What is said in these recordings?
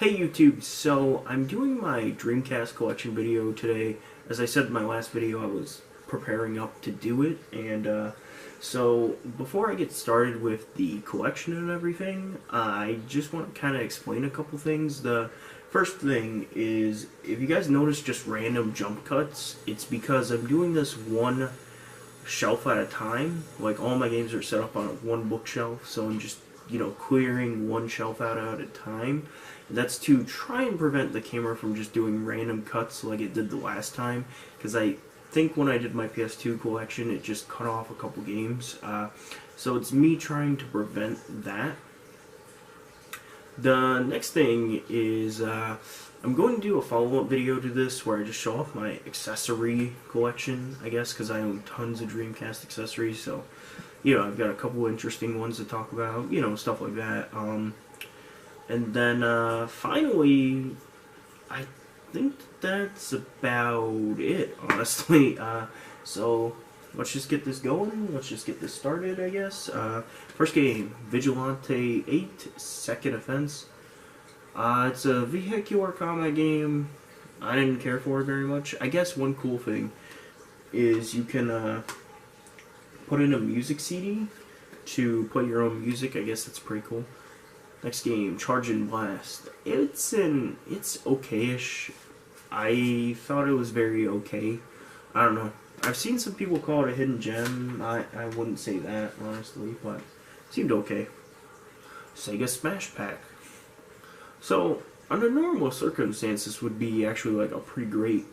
Hey YouTube, so I'm doing my Dreamcast Collection video today. As I said in my last video, I was preparing up to do it, and so before I get started with the collection and everything, I just want to kind of explain a couple things. The first thing is, if you guys notice just random jump cuts, it's because I'm doing this one shelf at a time. Like, all my games are set up on one bookshelf, so I'm just clearing one shelf out at a time. And that's to try and prevent the camera from just doing random cuts like it did the last time, because I think when I did my PS2 collection it just cut off a couple games. So it's me trying to prevent that. The next thing is I'm going to do a follow-up video to this where I just show off my accessory collection, I guess, because I own tons of Dreamcast accessories, so I've got a couple interesting ones to talk about, stuff like that. And then finally, I think that's about it, honestly. So let's just get this going. Let's just get this started, I guess. First game, Vigilante 8, Second Offense. It's a vehicular combat game. I didn't care for it very much. I guess one cool thing is you can put in a music CD to play your own music. I guess that's pretty cool. Next game, Charge and Blast. It's okay-ish. I thought it was very okay. I don't know. I've seen some people call it a hidden gem. I wouldn't say that, honestly, but it seemed okay. Sega Smash Pack. So, under normal circumstances, would be actually like a pretty great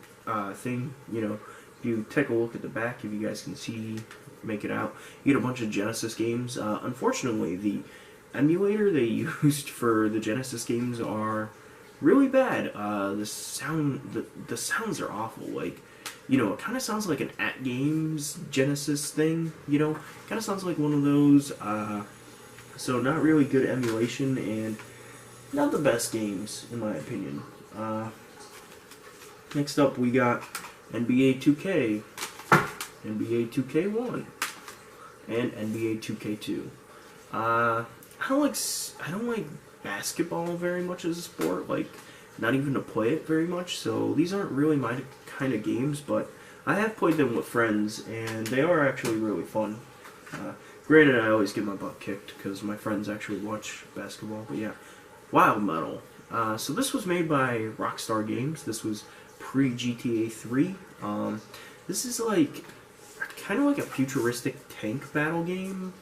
thing. If you take a look at the back, if you guys can see, make it out, you get a bunch of Genesis games. Unfortunately, the emulator they used for the Genesis games are really bad. The sounds are awful. Like, it kind of sounds like an At Games Genesis thing. Kind of sounds like one of those. So not really good emulation and not the best games in my opinion. Next up we got NBA 2K, NBA 2K1, and NBA 2K2. I don't like basketball very much as a sport, like not even to play it very much, so these aren't really my kind of games, but I have played them with friends and they are actually really fun. Granted, I always get my butt kicked because my friends actually watch basketball, but yeah. Wild Metal. So this was made by Rockstar Games. This was pre-GTA 3. This is like kind of like a futuristic tank battle game.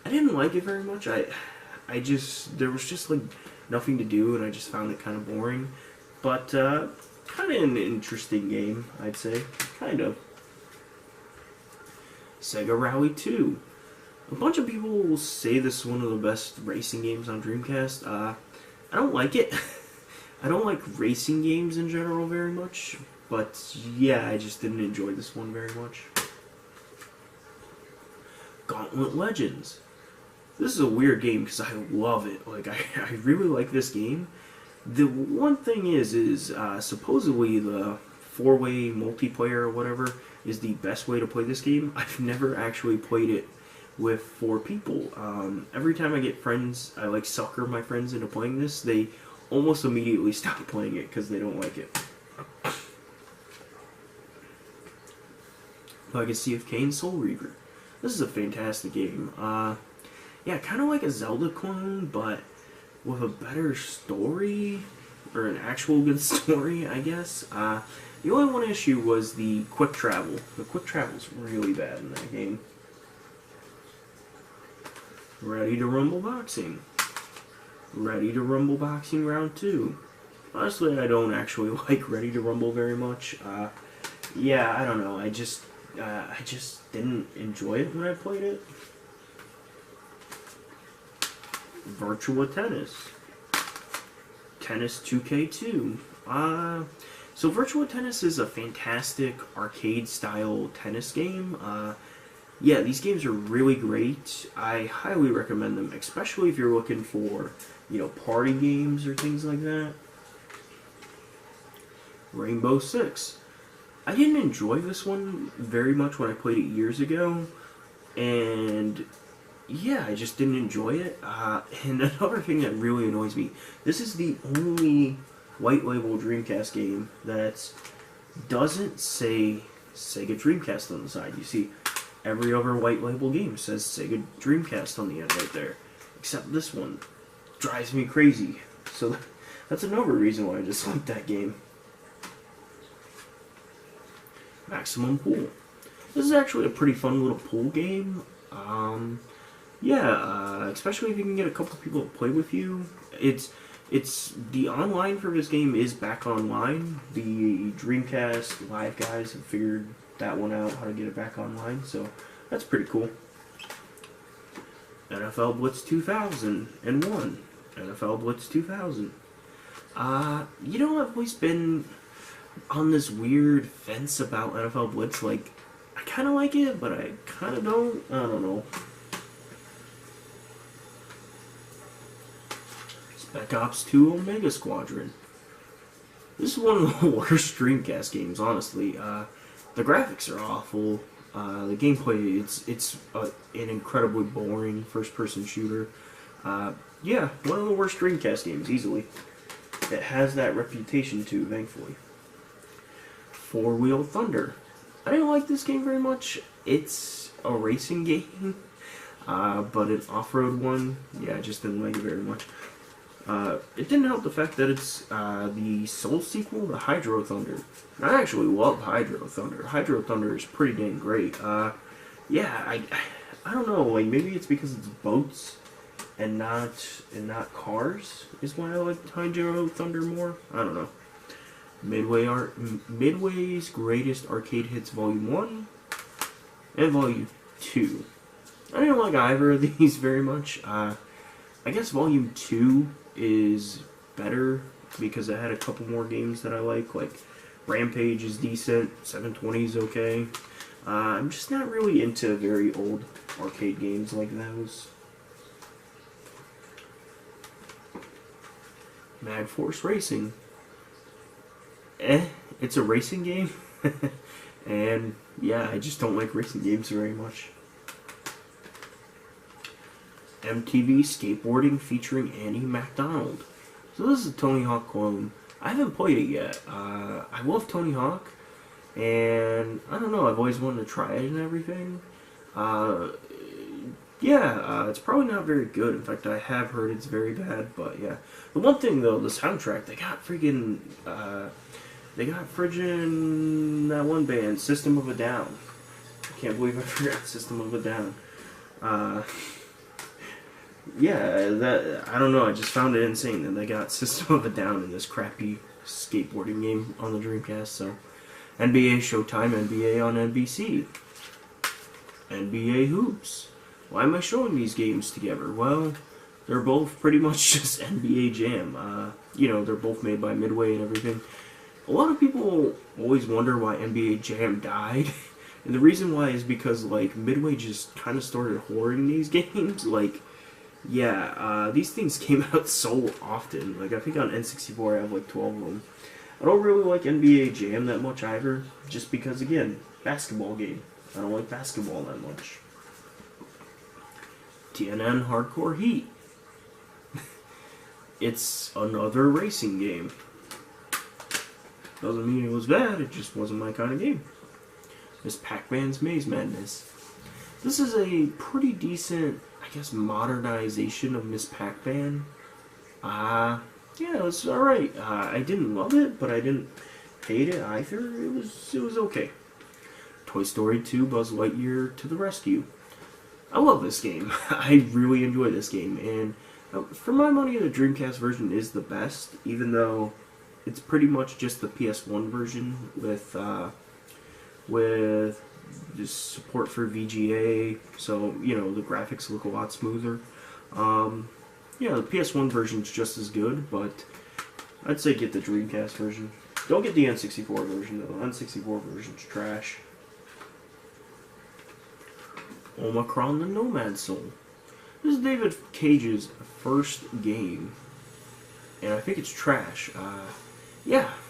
I didn't like it very much. There was just like nothing to do, and I just found it kind of boring. But kind of an interesting game, I'd say. Kind of. Sega Rally 2. A bunch of people will say this is one of the best racing games on Dreamcast. I don't like it. I don't like racing games in general very much. But yeah, I just didn't enjoy this one very much. Gauntlet Legends. This is a weird game because I love it. Like, I really like this game. The one thing is supposedly the 4-way multiplayer or whatever is the best way to play this game. I've never actually played it with 4 people. Every time I get friends, I like sucker my friends into playing this. They almost immediately stop playing it because they don't like it. Like a Sea of Cain Soul Reaver. This is a fantastic game. Yeah, kind of like a Zelda clone, but with a better story, or an actual good story, I guess. The only one issue was the quick travel. The quick travel's really bad in that game. Ready to Rumble Boxing. Ready to Rumble Boxing Round 2. Honestly, I don't actually like Ready to Rumble very much. Yeah, I don't know. I just didn't enjoy it when I played it. Virtua Tennis. Tennis 2K2. So Virtua Tennis is a fantastic arcade-style tennis game. Yeah, these games are really great. I highly recommend them, especially if you're looking for, party games or things like that. Rainbow Six. I didn't enjoy this one very much when I played it years ago, and yeah, I just didn't enjoy it. And another thing that really annoys me, this is the only white label Dreamcast game that doesn't say Sega Dreamcast on the side. You see, every other white label game says Sega Dreamcast on the end right there, except this one. Drives me crazy. So that's another reason why I dislike that game. Maximum Pool. This is actually a pretty fun little pool game. Especially if you can get a couple of people to play with you. It's the online for this game is back online. The Dreamcast Live guys have figured that one out, how to get it back online, so that's pretty cool. NFL Blitz 2001. NFL Blitz 2000. I've always been on this weird fence about NFL Blitz. Like, I kind of like it, but I kind of don't. I don't know. Spec Ops 2 Omega Squadron. This is one of the worst Dreamcast games, honestly. The graphics are awful. The gameplay, it's an incredibly boring first-person shooter. One of the worst Dreamcast games, easily. It has that reputation too, thankfully. Four Wheel Thunder. I didn't like this game very much. It's a racing game, but an off-road one, yeah, I just didn't like it very much. It didn't help the fact that it's the Soul sequel to Hydro Thunder. I actually love Hydro Thunder. Hydro Thunder is pretty dang great. I don't know, like maybe it's because it's boats and not cars is why I like Hydro Thunder more. I don't know. Midway's Greatest Arcade Hits Volume 1 and Volume 2. I didn't like either of these very much. I guess Volume 2 is better because it had a couple more games that I like Rampage is decent, 720 is okay. I'm just not really into very old arcade games like those. Mad Force Racing. It's a racing game. And yeah, I just don't like racing games very much. MTV Skateboarding featuring Annie MacDonald. So this is a Tony Hawk clone. I haven't played it yet. I love Tony Hawk, and I don't know, I've always wanted to try it and everything. It's probably not very good. In fact, I have heard it's very bad, but yeah. The one thing though, the soundtrack, they got friggin' that one band, System of a Down. I can't believe I forgot System of a Down. I don't know, I just found it insane that they got System of a Down in this crappy skateboarding game on the Dreamcast, so. NBA Showtime, NBA on NBC. NBA Hoops. Why am I showing these games together? Well, they're both pretty much just NBA Jam. They're both made by Midway and everything. A lot of people always wonder why NBA Jam died. And the reason why is because, Midway just kind of started whoring these games. These things came out so often. I think on N64 I have 12 of them. I don't really like NBA Jam that much either, just because, again, basketball game. I don't like basketball that much. TNN Hardcore Heat. It's another racing game. Doesn't mean it was bad, it just wasn't my kind of game. Miss Pac-Man's Maze Madness. This is a pretty decent, I guess, modernization of Miss Pac-Man. It was alright. I didn't love it, but I didn't hate it either. It was okay. Toy Story 2 Buzz Lightyear to the Rescue. I love this game. I really enjoy this game, and for my money, the Dreamcast version is the best, even though it's pretty much just the PS1 version with just support for VGA, so the graphics look a lot smoother. The PS1 version's just as good, but I'd say get the Dreamcast version. Don't get the N64 version though. N64 version's trash. Omicron the Nomad Soul. This is David Cage's first game, and I think it's trash.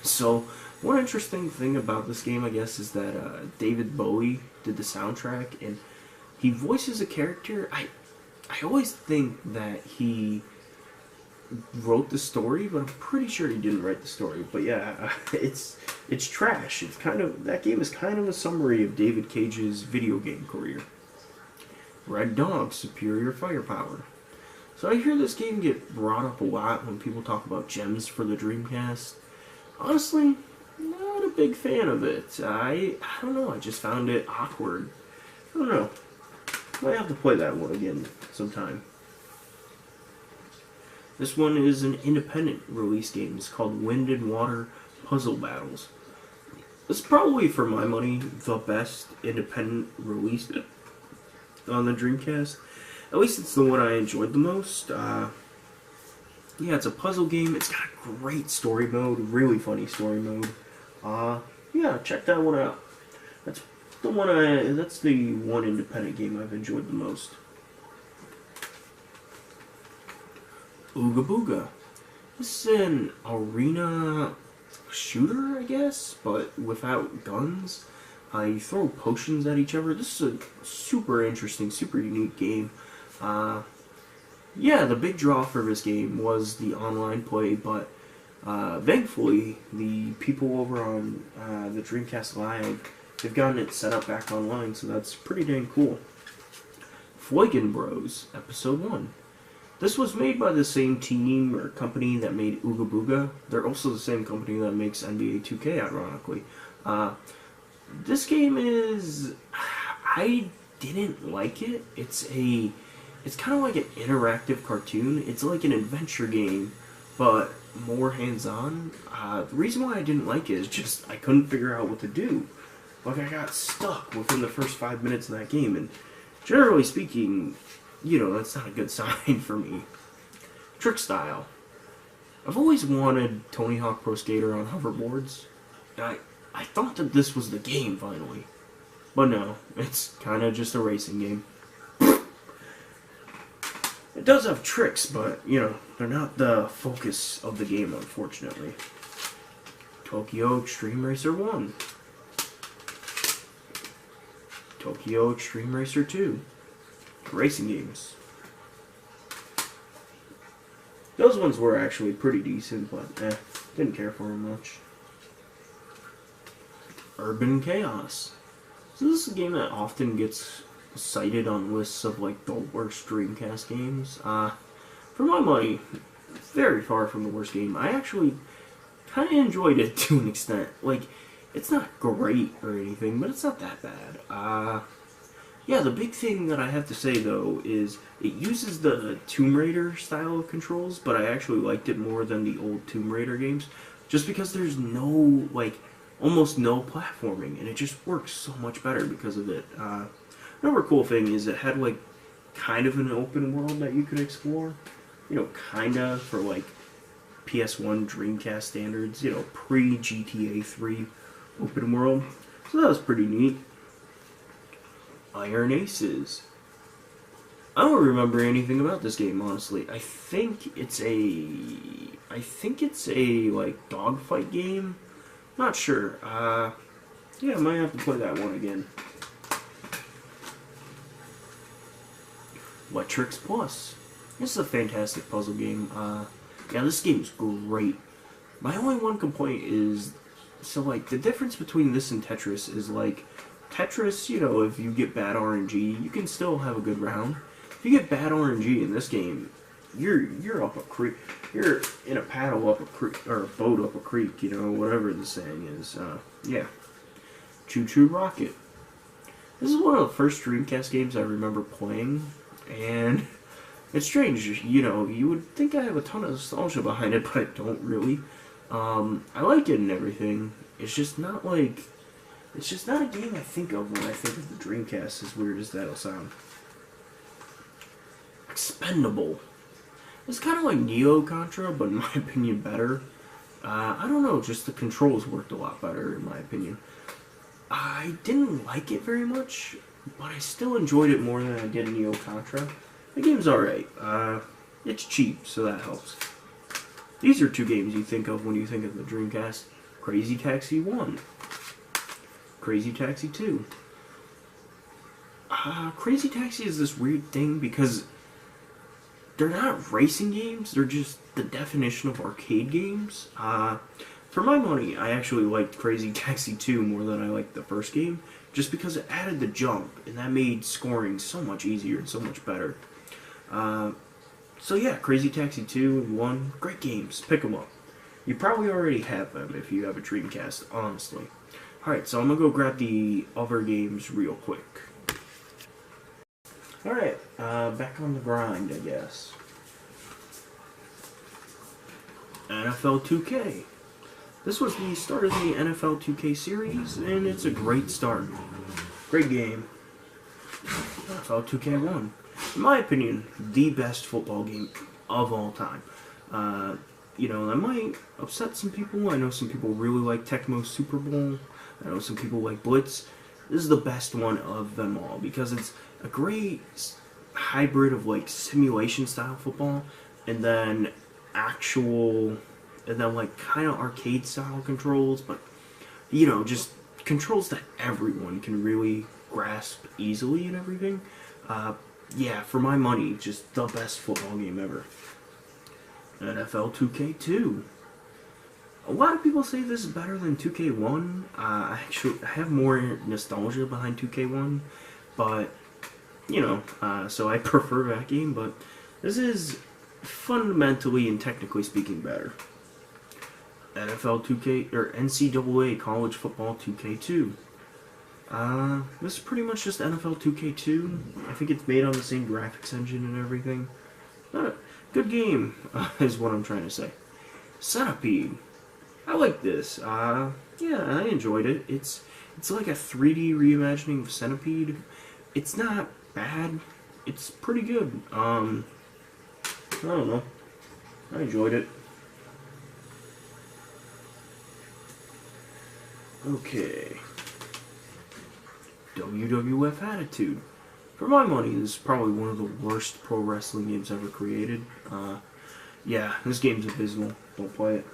So one interesting thing about this game, I guess, is that David Bowie did the soundtrack, and he voices a character. I always think that he wrote the story, but I'm pretty sure he didn't write the story. But yeah, it's trash. It's kind of, that game is kind of a summary of David Cage's video game career. Red Dog, superior firepower. So I hear this game get brought up a lot when people talk about gems for the Dreamcast. Honestly, not a big fan of it. I don't know, I just found it awkward. I don't know. Might have to play that one again sometime. This one is an independent release game. It's called Wind and Water Puzzle Battles. This is probably, for my money, the best independent release on the Dreamcast. At least it's the one I enjoyed the most. Yeah, it's a puzzle game. It's got great story mode, really funny story mode. Yeah, check that one out. That's the one independent game I've enjoyed the most. Ooga Booga. This is an arena shooter, I guess, but without guns. You throw potions at each other. This is a super interesting, super unique game. Yeah, the big draw for this game was the online play, but thankfully, the people over on the Dreamcast Live, they've gotten it set up back online, so that's pretty dang cool. Floygen Bros, Episode 1. This was made by the same team or company that made Ooga Booga. They're also the same company that makes NBA 2K, ironically. This game is... I didn't like it. It's kind of like an interactive cartoon. It's like an adventure game, but more hands-on. The reason why I didn't like it is just I couldn't figure out what to do. Like, I got stuck within the first 5 minutes of that game, and generally speaking, you know, that's not a good sign for me. Trick Style. I've always wanted Tony Hawk Pro Skater on hoverboards. I thought that this was the game, finally. But no, it's kind of just a racing game. It does have tricks, but, you know, they're not the focus of the game, unfortunately. Tokyo Extreme Racer 1. Tokyo Extreme Racer 2. Racing games. Those ones were actually pretty decent, but didn't care for them much. Urban Chaos. So this is a game that often gets cited on lists of like the worst Dreamcast games. For my money, very far from the worst game. I actually kind of enjoyed it to an extent. Like, it's not great or anything, but it's not that bad. Yeah, the big thing that I have to say, though, is it uses the Tomb Raider style of controls, but I actually liked it more than the old Tomb Raider games, just because there's no, like, almost no platforming, and it just works so much better because of it. Another cool thing is it had, like, kind of an open world that you could explore. You know, kinda, for, like, PS1 Dreamcast standards, you know, pre-GTA 3 open world. So that was pretty neat. Iron Aces. I don't remember anything about this game, honestly. I think it's a like dogfight game. Not sure. Yeah, I might have to play that one again. Electrix Plus. This is a fantastic puzzle game. Yeah, this game's great. My only one complaint is, so like the difference between this and Tetris is like Tetris, you know, if you get bad RNG, you can still have a good round. If you get bad RNG in this game, you're up a creek. You're in a paddle up a creek, or a boat up a creek, you know, whatever the saying is. Yeah. Choo Choo Rocket. This is one of the first Dreamcast games I remember playing, and it's strange, you know, you would think I have a ton of nostalgia behind it, but I don't really. I like it and everything. It's just not like... It's just not a game I think of when I think of the Dreamcast, as weird as that'll sound. Expendable. It's kind of like Neo Contra, but in my opinion better. I don't know, just the controls worked a lot better in my opinion. I didn't like it very much, but I still enjoyed it more than I did Neo Contra. The game's alright. It's cheap, so that helps. These are two games you think of when you think of the Dreamcast. Crazy Taxi 1. Crazy Taxi 2. Crazy Taxi is this weird thing because they're not racing games. They're just the definition of arcade games. For my money, I actually liked Crazy Taxi 2 more than I liked the first game, just because it added the jump, and that made scoring so much easier and so much better. So yeah, Crazy Taxi 2 and 1, great games. Pick them up. You probably already have them if you have a Dreamcast, honestly. Alright, so I'm going to go grab the other games real quick. Alright, back on the grind, I guess. NFL 2K. This was the start of the NFL 2K series, and it's a great start. Great game. NFL 2K1. In my opinion, the best football game of all time. That might upset some people. I know some people really like Tecmo Super Bowl. I know some people like Blitz. This is the best one of them all because it's a great hybrid of like simulation style football and then kind of arcade style controls, but just controls that everyone can really grasp easily and everything. Yeah, for my money, just the best football game ever. NFL 2K2. A lot of people say this is better than 2K1. I have more nostalgia behind 2K1, but so I prefer that game. But this is fundamentally and technically speaking better. NFL 2K or NCAA College Football 2K2. This is pretty much just NFL 2K2. I think it's made on the same graphics engine and everything. Not a good game, is what I'm trying to say. Centipede. I like this. Yeah, I enjoyed it. It's like a 3D reimagining of Centipede. It's not bad. It's pretty good. I don't know. I enjoyed it. Okay. WWF Attitude. For my money, this is probably one of the worst pro wrestling games ever created. Yeah, this game's abysmal. Don't play it.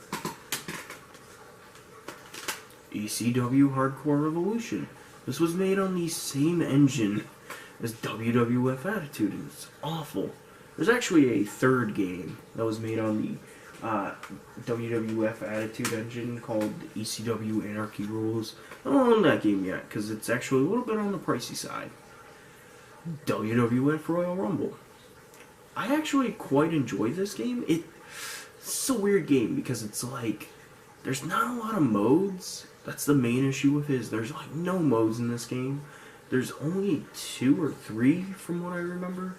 ECW Hardcore Revolution. This was made on the same engine as WWF Attitude, and it's awful. There's actually a third game that was made on the WWF Attitude engine called ECW Anarchy Rules. I don't own that game yet because it's actually a little bit on the pricey side. WWF Royal Rumble. I actually quite enjoy this game. It's a weird game because it's like there's not a lot of modes. That's the main issue with it. Is there's like no modes in this game. There's only 2 or 3 from what I remember,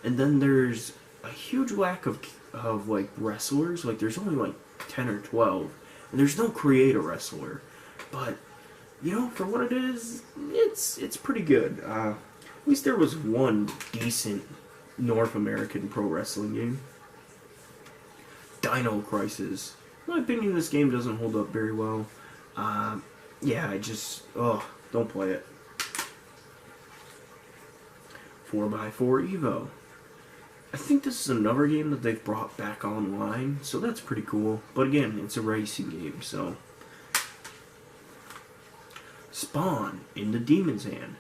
and then there's a huge lack of like wrestlers. Like there's only like 10 or 12, and there's no creator wrestler. But for what it is, it's pretty good. At least there was one decent North American pro wrestling game. Dino Crisis. In my opinion, this game doesn't hold up very well. Yeah, don't play it. 4x4 Evo. I think this is another game that they've brought back online, so that's pretty cool. But again, it's a racing game, so. Spawn in the Demon's Hand.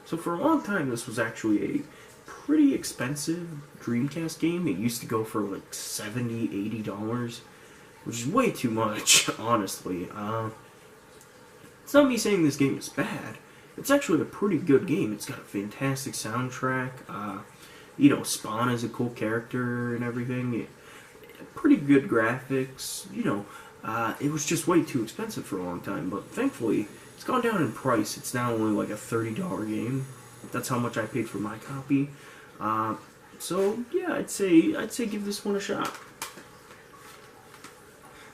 So for a long time, this was actually a pretty expensive Dreamcast game. It used to go for like $70, $80, which is way too much, honestly. It's not me saying this game is bad. It's actually a pretty good game. It's got a fantastic soundtrack. Spawn is a cool character and everything. Pretty good graphics. It was just way too expensive for a long time. But thankfully, it's gone down in price. It's now only like a $30 game. That's how much I paid for my copy. So yeah, I'd say give this one a shot.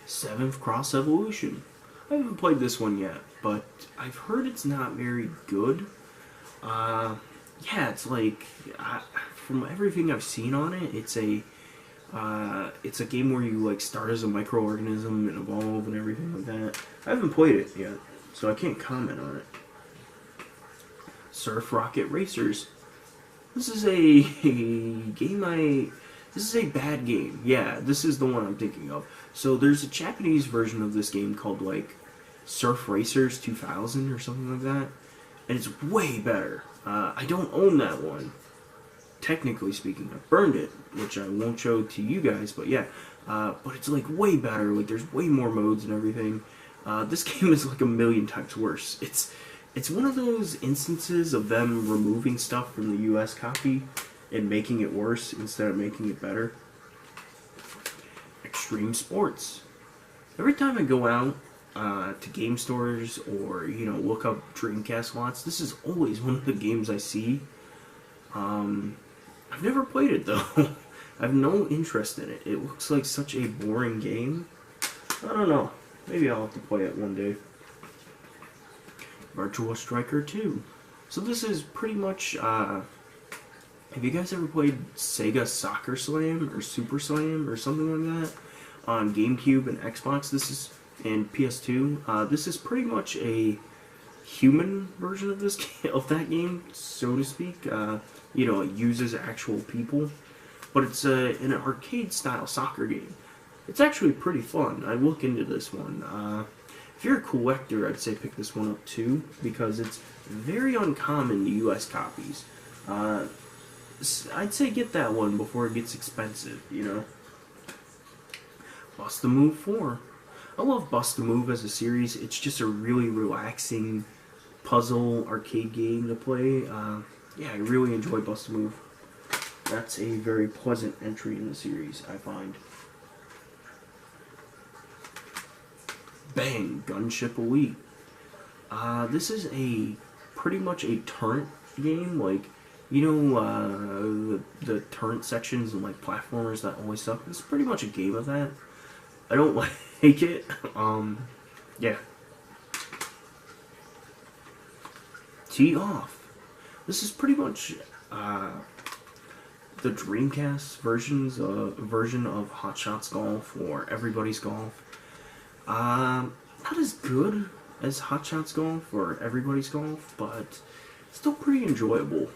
7th Cross Evolution. I haven't played this one yet, but I've heard it's not very good. Yeah, it's like from everything I've seen on it, it's a game where you like start as a microorganism and evolve and everything like that. I haven't played it yet, so I can't comment on it. Surf Rocket Racers. This is a game this is a bad game. Yeah, this is the one I'm thinking of. So there's a Japanese version of this game called like Surf Racers 2000 or something like that, and it's way better. I don't own that one. technically speaking, I burned it, which I won't show to you guys, but yeah. But it's like way better. Like there's way more modes and everything. This game is like a million times worse. It's one of those instances of them removing stuff from the US copy and making it worse instead of making it better. Extreme sports. Every time I go out to game stores or, you know, look up Dreamcast lots, this is always one of the games I see. I've never played it though. I have no interest in it. It looks like such a boring game. I don't know. Maybe I'll have to play it one day. Virtua Striker 2. So this is pretty much, have you guys ever played Sega Soccer Slam or Super Slam or something like that on GameCube and Xbox? This is, and PS2. This is pretty much a human version of this of that game, so to speak. You know, it uses actual people, but it's an arcade-style soccer game. It's actually pretty fun. I look into this one. If you're a collector, I'd say pick this one up too, because it's very uncommon to US copies. I'd say get that one before it gets expensive, you know. Bust a Move 4. I love Bust a Move as a series. It's just a really relaxing puzzle arcade game to play. Yeah, I really enjoy Bust a Move. That's a very pleasant entry in the series, I find. Bang! Gunship Elite. This is pretty much a turret game, like, you know, the turret sections and like platformers that always suck. It's pretty much a game of that. I don't like it. Yeah. Tee Off. This is pretty much the Dreamcast version of Hot Shots Golf or Everybody's Golf. Not as good as Hot Shots Golf or Everybody's Golf, but still pretty enjoyable.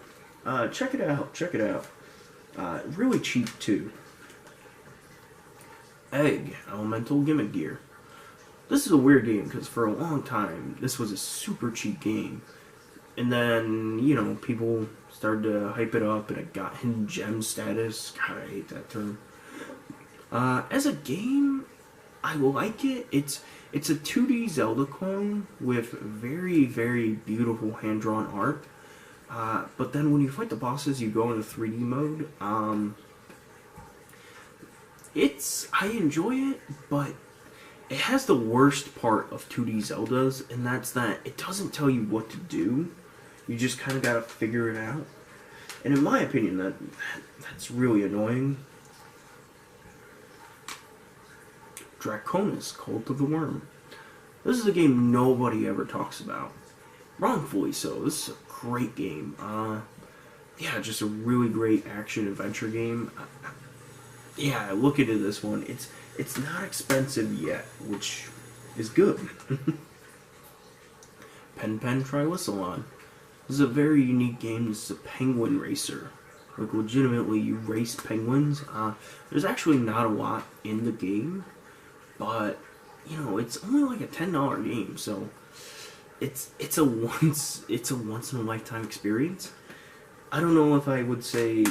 Check it out. Check it out. Really cheap too. Egg, Elemental Gimmick Gear. This is a weird game because for a long time this was a super cheap game. And then, you know, people started to hype it up and it got hidden gem status. God, I hate that term. As a game, I like it. It's a 2D Zelda clone with very, very beautiful hand-drawn art. But then when you fight the bosses, you go into 3D mode. I enjoy it, but it has the worst part of 2D Zeldas, and that's that it doesn't tell you what to do. You just kind of gotta figure it out. And in my opinion, that's really annoying. Draconis, Cult of the Worm. This is a game nobody ever talks about. Wrongfully so. This is a great game. Yeah, just a really great action-adventure game. Yeah, look into this one. It's not expensive yet, which is good. Pen Trilysolon. This is a very unique game. This is a penguin racer. Like, legitimately, you race penguins. There's actually not a lot in the game, but, you know, it's only like a $10 game, so it's a once in a lifetime experience. I don't know if I would say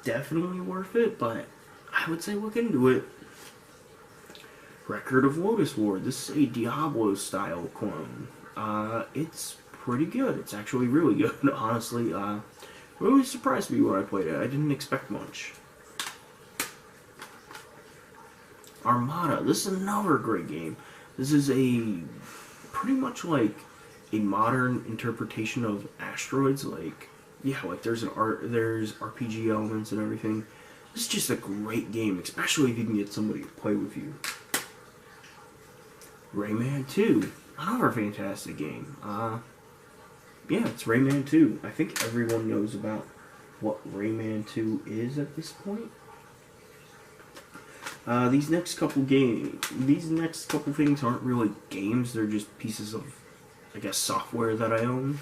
definitely worth it, but I would say look into it. Record of Lotus Ward. This is a Diablo style clone. It's pretty good. It's actually really good, honestly. Really surprised me when I played it. I didn't expect much. Armada. This is another great game. This is pretty much like a modern interpretation of Asteroids. Like, yeah, like there's RPG elements and everything. This is just a great game, especially if you can get somebody to play with you. Rayman 2. Another fantastic game. Yeah, it's Rayman 2. I think everyone knows about what Rayman 2 is at this point. These next couple things aren't really games. They're just pieces of, I guess, software that I own.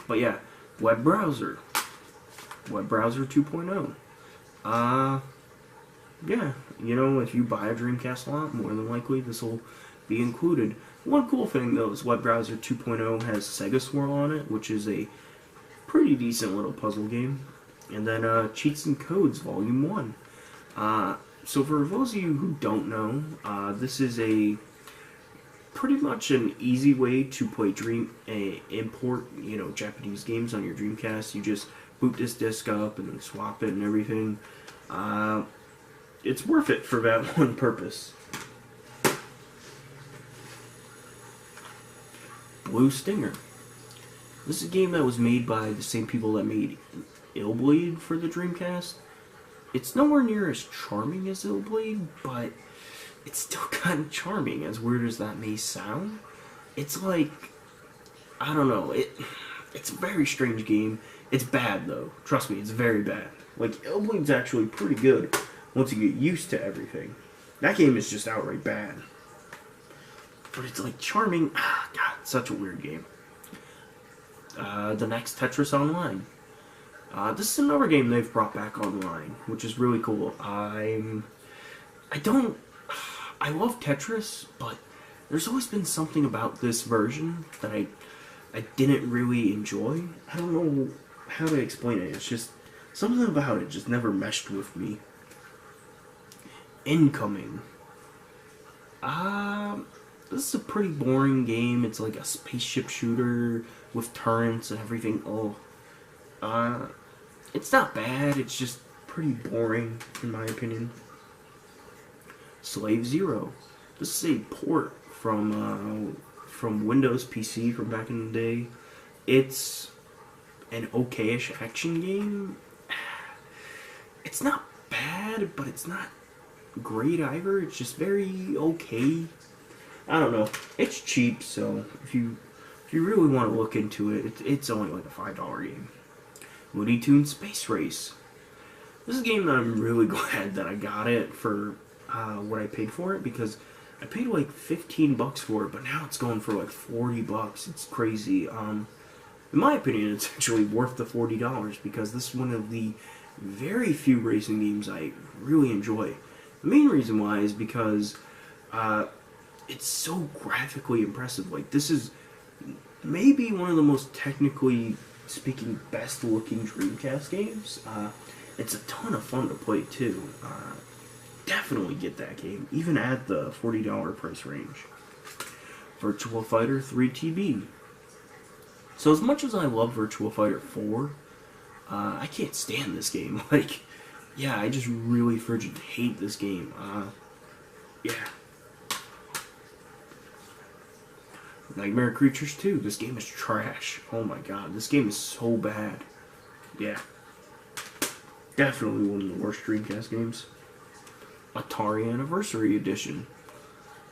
But yeah, web browser. Web browser 2.0. Yeah, you know, if you buy a Dreamcast lot, more than likely this will be included. One cool thing though is Web Browser 2.0 has Sega Swirl on it, which is a pretty decent little puzzle game. And then Cheats and Codes Volume 1. So for those of you who don't know, this is a pretty much an easy way to play import, Japanese games on your Dreamcast. You just boot this disc up and then swap it and everything. It's worth it for that one purpose. Blue Stinger. This is a game that was made by the same people that made Illblade for the Dreamcast. It's nowhere near as charming as Illblade, but it's still kind of charming, as weird as that may sound. It's like, I don't know, it's a very strange game. It's bad, though. Trust me, it's very bad. Like, Illblade's actually pretty good once you get used to everything. That game is just outright bad. But it's like charming. God, such a weird game. The next Tetris Online. This is another game they've brought back online, which is really cool. I love Tetris, but there's always been something about this version that I didn't really enjoy. I don't know how to explain it. It's just something about it just never meshed with me. Incoming. This is a pretty boring game. It's like a spaceship shooter with turrets and everything. It's not bad. It's just pretty boring, in my opinion. Slave Zero. This is a port from Windows PC from back in the day. It's an okay-ish action game. It's not bad, but it's not great either. It's just very okay. I don't know. It's cheap, so if you really want to look into it, it's only like a $5 game. Looney Tunes Space Race. This is a game that I'm really glad that I got it for what I paid for it, because I paid like $15 for it, but now it's going for like $40. It's crazy. In my opinion, it's actually worth the $40 because this is one of the very few racing games I really enjoy. The main reason why is because it's so graphically impressive. Like, this is maybe one of the most technically speaking best looking Dreamcast games. It's a ton of fun to play too. Definitely get that game, even at the $40 price range. Virtua Fighter 3TB. So as much as I love Virtua Fighter 4, I can't stand this game. Like, yeah, I just really frigid hate this game. Yeah. Nightmare Creatures 2. This game is trash. Oh my god, this game is so bad. Yeah. Definitely one of the worst Dreamcast games. Atari Anniversary Edition.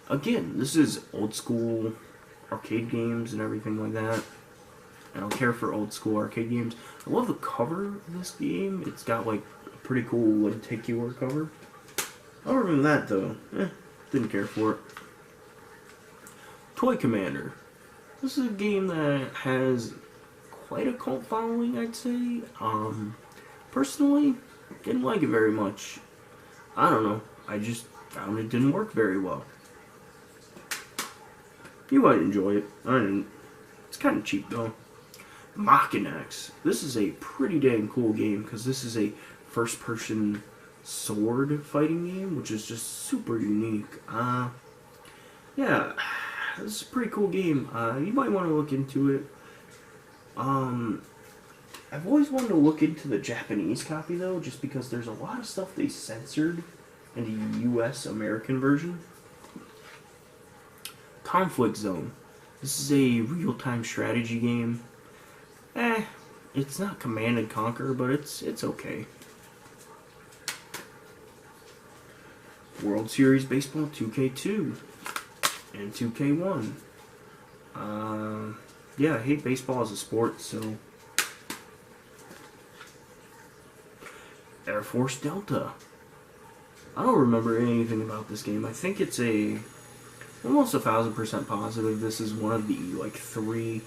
Again, this is old school arcade games and everything like that. I don't care for old school arcade games. I love the cover of this game. It's got like a pretty cool lenticular cover. Other than that though, didn't care for it. Toy Commander. This is a game that has quite a cult following, I'd say. Personally, didn't like it very much. I don't know. I just found it didn't work very well. You might enjoy it. I didn't. It's kind of cheap though. Machinax. This is a pretty dang cool game because this is a first-person sword fighting game, which is just super unique. Yeah, this is a pretty cool game. You might want to look into it. I've always wanted to look into the Japanese copy though, just because there's a lot of stuff they censored in the US American version. Conflict Zone. This is a real-time strategy game. It's not Command and Conquer, but it's okay. World Series Baseball 2K2 and 2K1. Yeah, I hate baseball as a sport, so. Air Force Delta. I don't remember anything about this game. I think it's almost 1,000% positive this is one of the like 3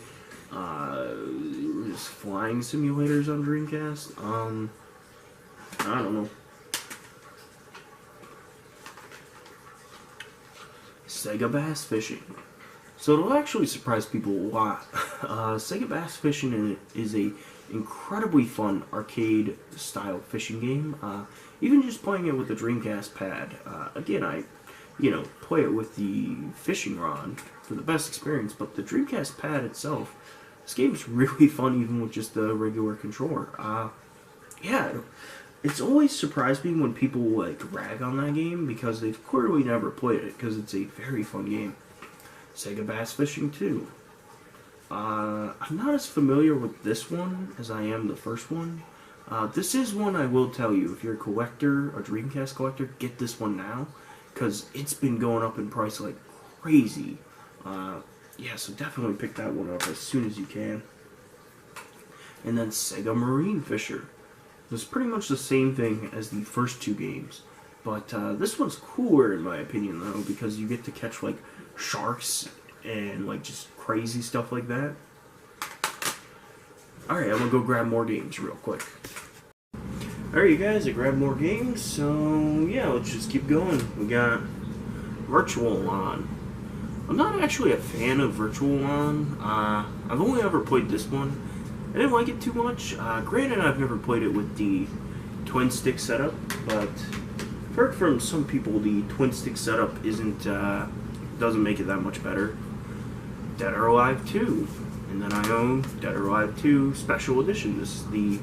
flying simulators on Dreamcast. I don't know. Sega Bass Fishing. So it'll actually surprise people a lot. Sega Bass Fishing is a incredibly fun arcade-style fishing game. Even just playing it with the Dreamcast pad. Again, I play it with the fishing rod for the best experience, but the Dreamcast pad itself, this game's really fun even with just the regular controller. Yeah, it's always surprised me when people like rag on that game because they've clearly never played it because it's a very fun game. Sega Bass Fishing 2. I'm not as familiar with this one as I am the first one. This is one I will tell you, if you're a collector, a Dreamcast collector, get this one now, because it's been going up in price like crazy. Yeah, so definitely pick that one up as soon as you can. And then Sega Marine Fisher. It was pretty much the same thing as the first two games, but this one's cooler in my opinion though, because you get to catch like sharks and like just crazy stuff like that. Alright, I'm gonna go grab more games real quick. Alright you guys, I grabbed more games, so yeah, let's just keep going. We got Virtual On. I'm not actually a fan of Virtual On. I've only ever played this one. I didn't like it too much. Granted, I've never played it with the twin stick setup, but I've heard from some people the twin stick setup doesn't make it that much better. Dead or Alive 2, and then I own Dead or Alive 2 Special Edition. This is the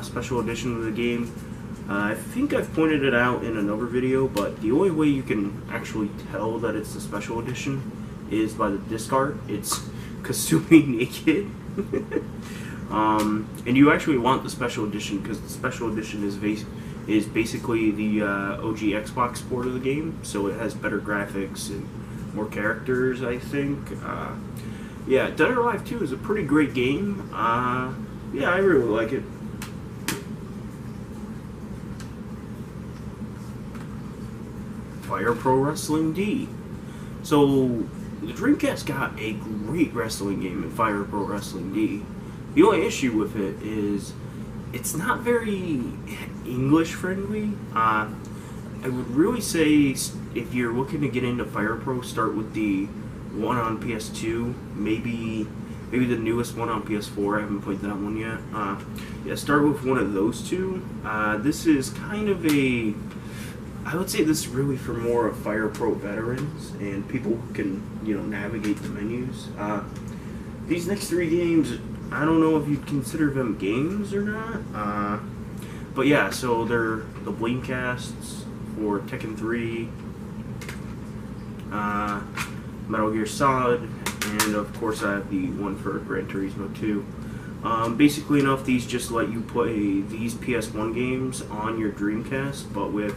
special edition of the game. I think I've pointed it out in another video, but the only way you can actually tell that it's the special edition is by the disc art. It's Kasumi naked. And you actually want the special edition because the special edition is basically the OG Xbox port of the game, so it has better graphics and more characters, I think. Yeah, Dead or Alive 2 is a pretty great game. Yeah, I really like it. Fire Pro Wrestling D. So, the Dreamcast got a great wrestling game in Fire Pro Wrestling D. The only issue with it is it's not very English friendly. I would really say if you're looking to get into Fire Pro, start with the one on PS2, maybe the newest one on PS4. I haven't played that one yet. Yeah, start with one of those two. This is kind of I would say this is really for more of Fire Pro veterans and people who can, navigate the menus. These next three games, I don't know if you'd consider them games or not. But yeah, so they're the Dreamcasts for Tekken 3, Metal Gear Solid, and of course I have the one for Gran Turismo 2. Basically enough, these just let you play these PS1 games on your Dreamcast, but with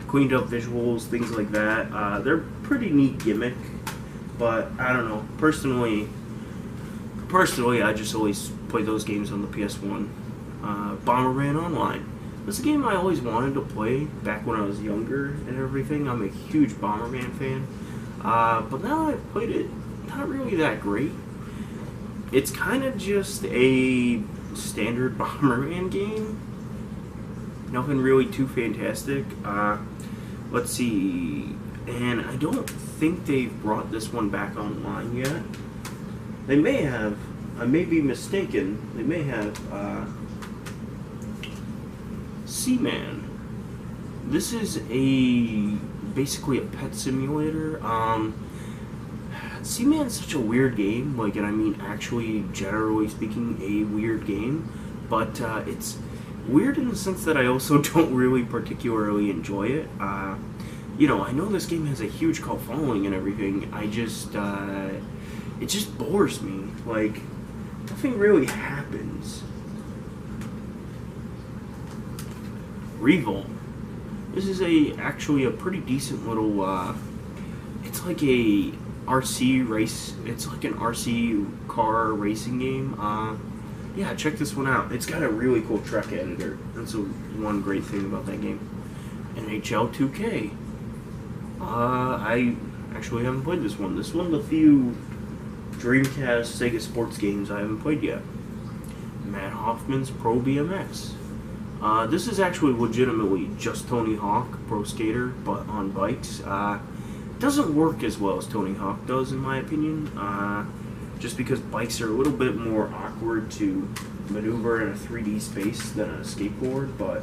cleaned up visuals, things like that. They're pretty neat gimmick, but I don't know. Personally, I just always play those games on the PS1. Bomberman Online. This is a game I always wanted to play back when I was younger and everything. I'm a huge Bomberman fan. But now I've played it, not really that great. It's kind of just a standard Bomberman game. Nothing really too fantastic. Let's see. And I don't think they've brought this one back online yet. They may have. I may be mistaken. They may have. Seaman. This is basically a pet simulator. Seaman's such a weird game. And I mean, actually, generally speaking, a weird game. But it's weird in the sense that I also don't really particularly enjoy it. I know this game has a huge cult following and everything. I just, it just bores me. Nothing really happens. Revolt. This is actually a pretty decent little, it's like a RC race, it's like an RC car racing game. Yeah, check this one out. It's got a really cool track editor. That's one great thing about that game. NHL 2K. I actually haven't played this one. This one's a few Dreamcast Sega sports games I haven't played yet. Matt Hoffman's Pro BMX. This is actually legitimately just Tony Hawk Pro Skater, but on bikes. doesn't work as well as Tony Hawk does, in my opinion. Just because bikes are a little bit more awkward to maneuver in a 3D space than a skateboard, but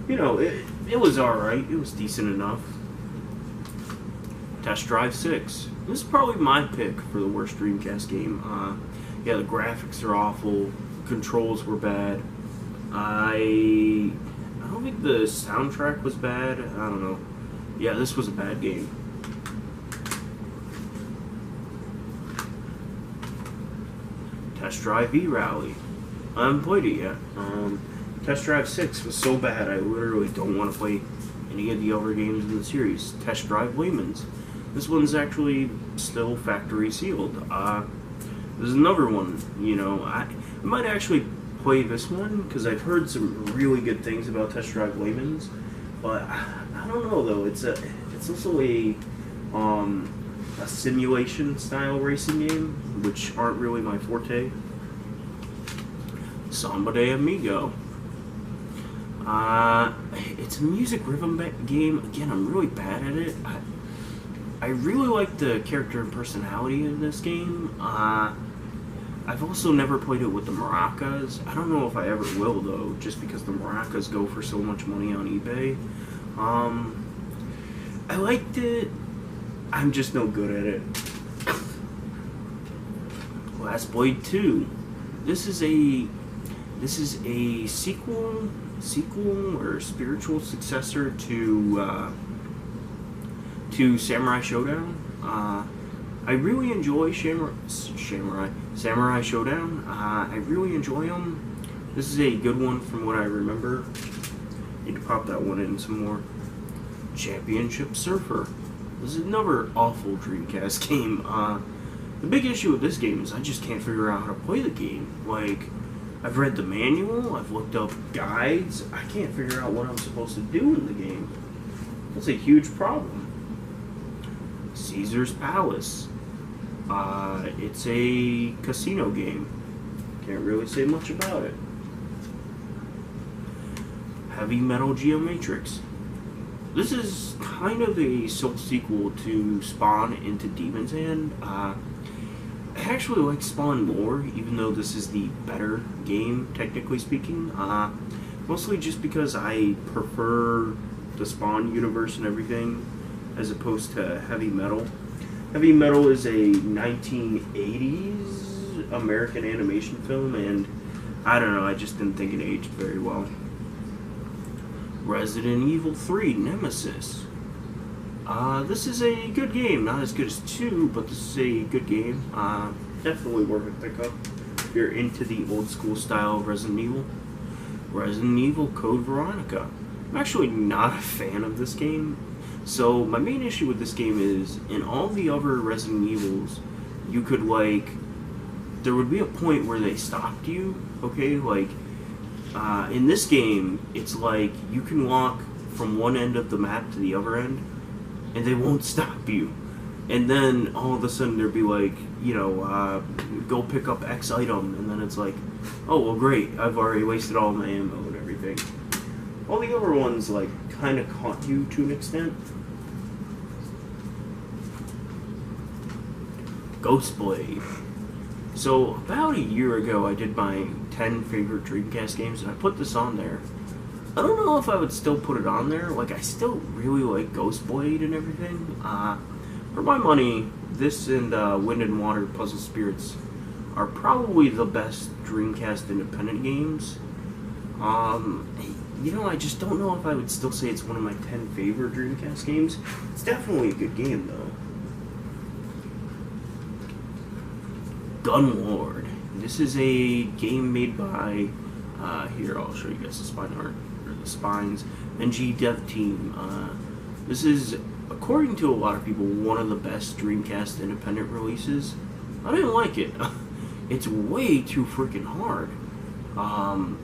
you know, it was alright. It was decent enough. Test Drive 6. This is probably my pick for the worst Dreamcast game. Yeah, the graphics are awful. Controls were bad. I don't think the soundtrack was bad. I don't know. Yeah, this was a bad game. Test Drive V-Rally. I haven't played it yet. Test Drive 6 was so bad I literally don't want to play any of the other games in the series. Test Drive Layman's. This one's actually still factory sealed. There's another one, you know, I might actually play this one because I've heard some really good things about Test Drive Layman's, but I don't know though. It's also a simulation style racing game, which aren't really my forte. Samba de Amigo. It's a music rhythm game. Again, I'm really bad at it. I really like the character and personality in this game. I've also never played it with the maracas. I don't know if I ever will though, just because the maracas go for so much money on eBay. I liked it. I'm just no good at it. Last Blade 2. This is a sequel or spiritual successor to Samurai Showdown. I really enjoy Samurai Showdown. I really enjoy them. This is a good one from what I remember. Need to pop that one in some more. Championship Surfer. This is another awful Dreamcast game. The big issue with this game is I just can't figure out how to play the game. Like, I've read the manual, I've looked up guides, I can't figure out what I'm supposed to do in the game. That's a huge problem. Caesar's Palace. It's a casino game. Can't really say much about it. Heavy Metal Geomatrix. This is kind of a soul sequel to Spawn into Demon's Hand. I actually like Spawn more, even though this is the better game, technically speaking. Mostly just because I prefer the Spawn universe and everything, as opposed to Heavy Metal. Heavy Metal is a 1980s American animation film, and I don't know, I just didn't think it aged very well. Resident Evil 3 Nemesis. This is a good game. Not as good as 2, but this is a good game. Definitely worth a pickup if you're into the old school style of Resident Evil. Resident Evil Code Veronica. I'm actually not a fan of this game. So my main issue with this game is, in all the other Resident Evils, you could like, there would be a point where they stopped you, okay? Like, in this game, it's like you can walk from one end of the map to the other end, and they won't stop you. And then all of a sudden there'd be like, you know, go pick up X item, and then it's like, oh well, great, I've already wasted all my ammo and everything. All the other ones like kind of caught you to an extent. Ghostblade. So about a year ago, I did my 10 favorite Dreamcast games, and I put this on there. I don't know if I would still put it on there. Like, I still really like Ghostblade and everything. For my money, this and Wind and Water Puzzle Spirits are probably the best Dreamcast independent games. You know, I just don't know if I would still say it's one of my 10 favorite Dreamcast games. It's definitely a good game, though. Gunlord. This is a game made by, here, I'll show you guys the spine art, or the spines, NG Dev Team. This is, according to a lot of people, one of the best Dreamcast independent releases. I didn't like it. It's way too freaking hard.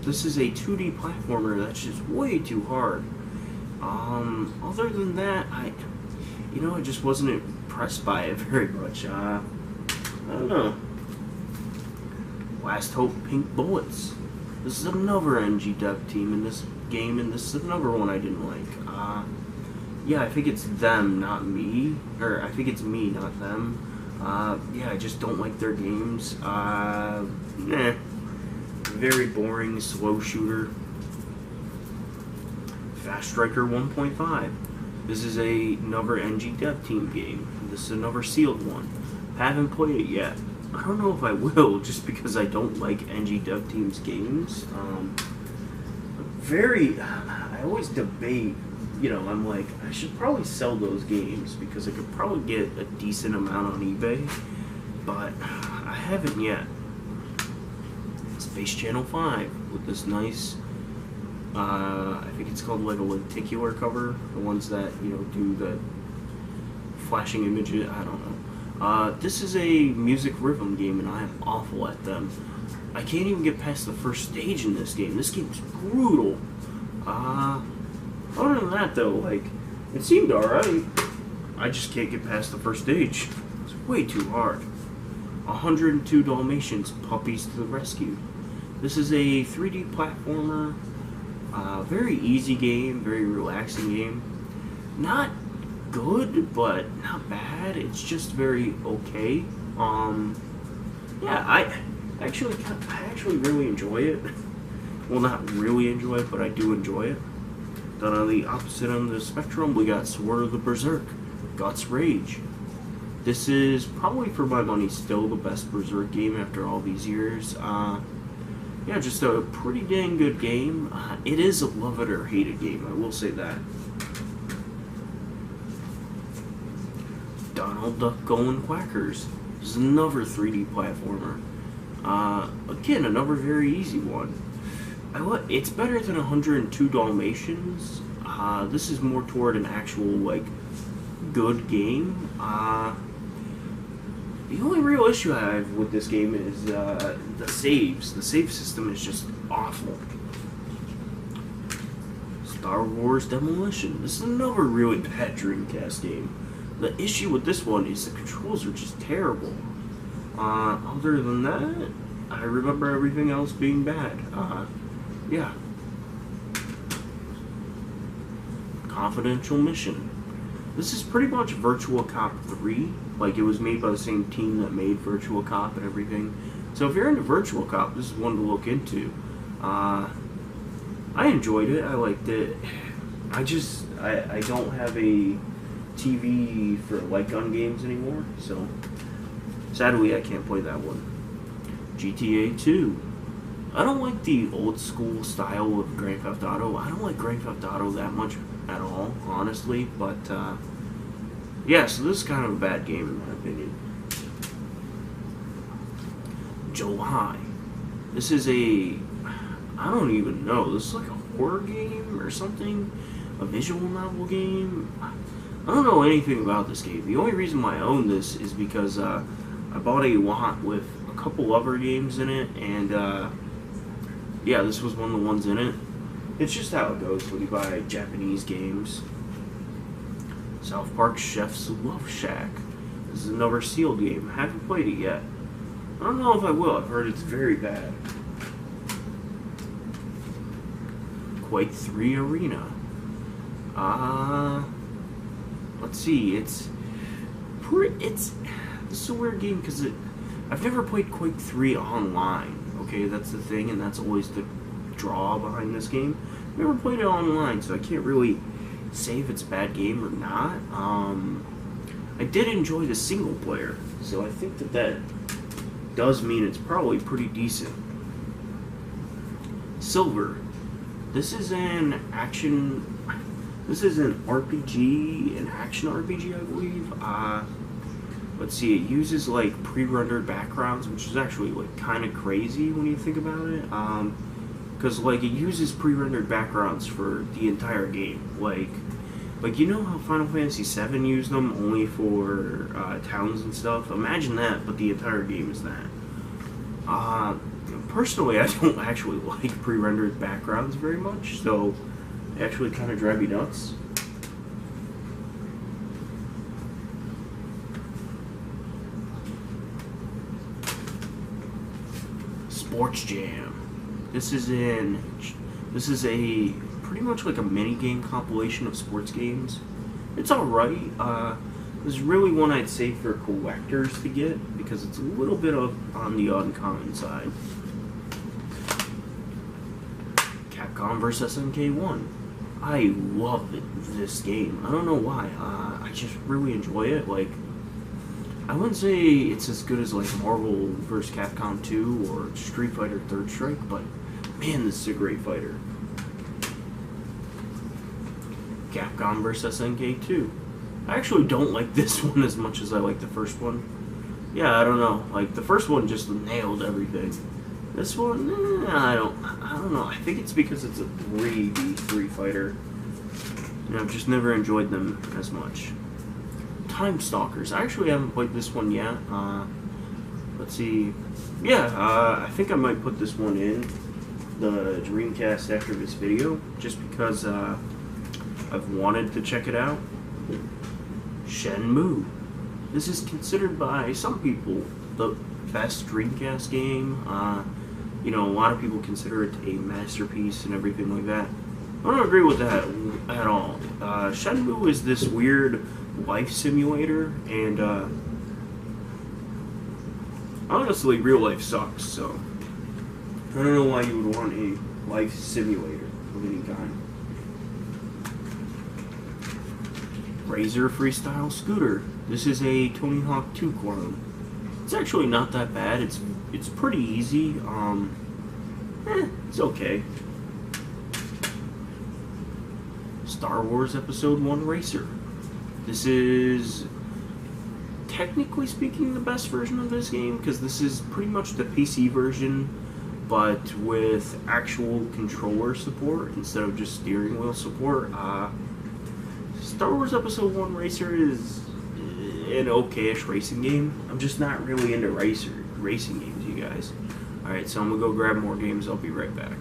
This is a 2D platformer that's just way too hard. Other than that, I just wasn't impressed by it very much. I don't know. Last Hope Pink Bullets. This is another NG Dev Team in this game, and this is another one I didn't like. yeah, I think it's them, not me. Or I think it's me, not them. Yeah, I just don't like their games. Very boring, slow shooter. Fast Striker 1.5. This is another NG Dev Team game. This is another sealed one. Haven't played it yet. I don't know if I will, just because I don't like NG Dev Team's games. I always debate, I'm like, I should probably sell those games because I could probably get a decent amount on eBay, but I haven't yet. Space Channel 5 with this nice, I think it's called like a lenticular cover, the ones that, do the flashing images, I don't know. This is a music rhythm game and I am awful at them. I can't even get past the first stage in this game. This game's brutal. Other than that though, like, it seemed alright. I just can't get past the first stage. It's way too hard. 102 Dalmatians, Puppies to the Rescue. This is a 3D platformer. Very easy game, very relaxing game. Not good, but not bad. It's just very okay. Yeah, I actually really enjoy it. Well, not really enjoy it, but I do enjoy it. Then on the opposite end of the spectrum, we got Sword the Berserk, Guts Rage. This is probably, for my money, still the best Berserk game after all these years. Yeah, just a pretty dang good game. It is a love it or hate it game, I will say that. Donald Duck Going Quackers. This is another 3D platformer. Again, another very easy one. It's better than 102 Dalmatians. This is more toward an actual, like, good game. The only real issue I have with this game is the saves. The save system is just awful. Star Wars Demolition. This is another really bad Dreamcast game. The issue with this one is the controls are just terrible. Other than that, I remember everything else being bad. Yeah. Confidential Mission. This is pretty much Virtual Cop 3. Like, it was made by the same team that made Virtual Cop and everything. So if you're into Virtual Cop, this is one to look into. I enjoyed it. I liked it. I don't have a TV for light gun games anymore, so sadly I can't play that one. GTA 2. I don't like the old school style of Grand Theft Auto. I don't like Grand Theft Auto that much at all, honestly, but yeah, so this is kind of a bad game in my opinion. July. This is I don't even know, this is like a horror game or something? A visual novel game? I don't know anything about this game. The only reason why I own this is because I bought a lot with a couple other games in it, and yeah, this was one of the ones in it. It's just how it goes when you buy Japanese games. South Park Chef's Love Shack. This is another sealed game. I haven't played it yet. I don't know if I will. I've heard it's very bad. Quake 3 Arena. Let's see. This is a weird game because I've never played Quake 3 online. Okay, that's the thing, and that's always the draw behind this game. I've never played it online, so I can't really say if it's a bad game or not. I did enjoy the single player, so I think that does mean it's probably pretty decent. Silver. This is an RPG, an action RPG, I believe. Let's see, it uses like pre-rendered backgrounds, which is actually like kind of crazy when you think about it. Because like it uses pre-rendered backgrounds for the entire game. Like you know how Final Fantasy VII used them only for towns and stuff? Imagine that, but the entire game is that. Personally, I don't actually like pre-rendered backgrounds very much, so they actually kind of drive me nuts. Sports Jam. This is a pretty much like a mini game compilation of sports games. It's alright. This is really one I'd say for collectors to get, because it's a little bit on the uncommon side. Capcom vs. SNK1. I love this game. I don't know why. I just really enjoy it. Like, I wouldn't say it's as good as like Marvel vs. Capcom 2 or Street Fighter Third Strike, but man, this is a great fighter. Capcom vs. SNK2. I actually don't like this one as much as I like the first one. Yeah, I don't know. Like, the first one just nailed everything. This one, I don't know. I think it's because it's a 3v3 fighter. And I've just never enjoyed them as much. Time Stalkers. I actually haven't played this one yet. Let's see. Yeah, I think I might put this one in the Dreamcast after this video, just because I've wanted to check it out. Shenmue. This is considered by some people the best Dreamcast game. You know, a lot of people consider it a masterpiece and everything like that. I don't agree with that at all. Shenmue is this weird life simulator, and honestly, real life sucks, so I don't know why you would want a life simulator of any kind. Razor Freestyle Scooter. This is a Tony Hawk 2 clone. It's actually not that bad. It's pretty easy. It's okay. Star Wars Episode 1 Racer. This is, technically speaking, the best version of this game, because this is pretty much the PC version, but with actual controller support instead of just steering wheel support. Star Wars Episode 1 Racer is an okay-ish racing game. I'm just not really into racing games, you guys. Alright, so I'm gonna go grab more games. I'll be right back.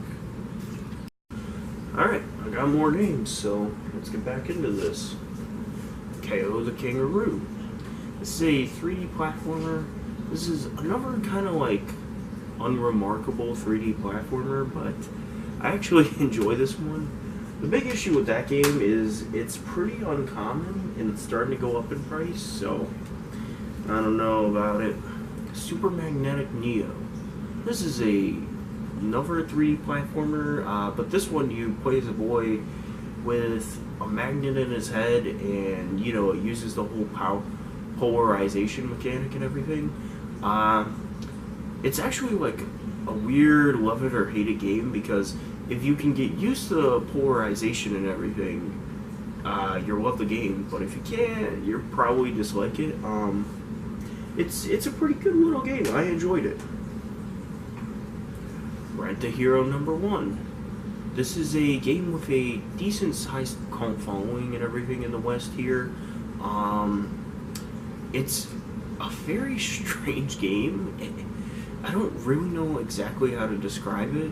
Alright, I got more games, so let's get back into this. KO the Kangaroo. This is a 3D platformer. This is another kind of like unremarkable 3D platformer, but I actually enjoy this one. The big issue with that game is it's pretty uncommon and it's starting to go up in price, so I don't know about it. Super Magnetic Neo. This is another 3D platformer, but this one you play as a boy with a magnet in his head, and you know, it uses the whole polarization mechanic and everything. It's actually like a weird love it or hate it game, because if you can get used to the polarization and everything, you'll love the game. But if you can't, you'll probably dislike it. It's a pretty good little game. I enjoyed it. Rent a Hero #1. This is a game with a decent sized cult following and everything in the West here. It's a very strange game. I don't really know exactly how to describe it.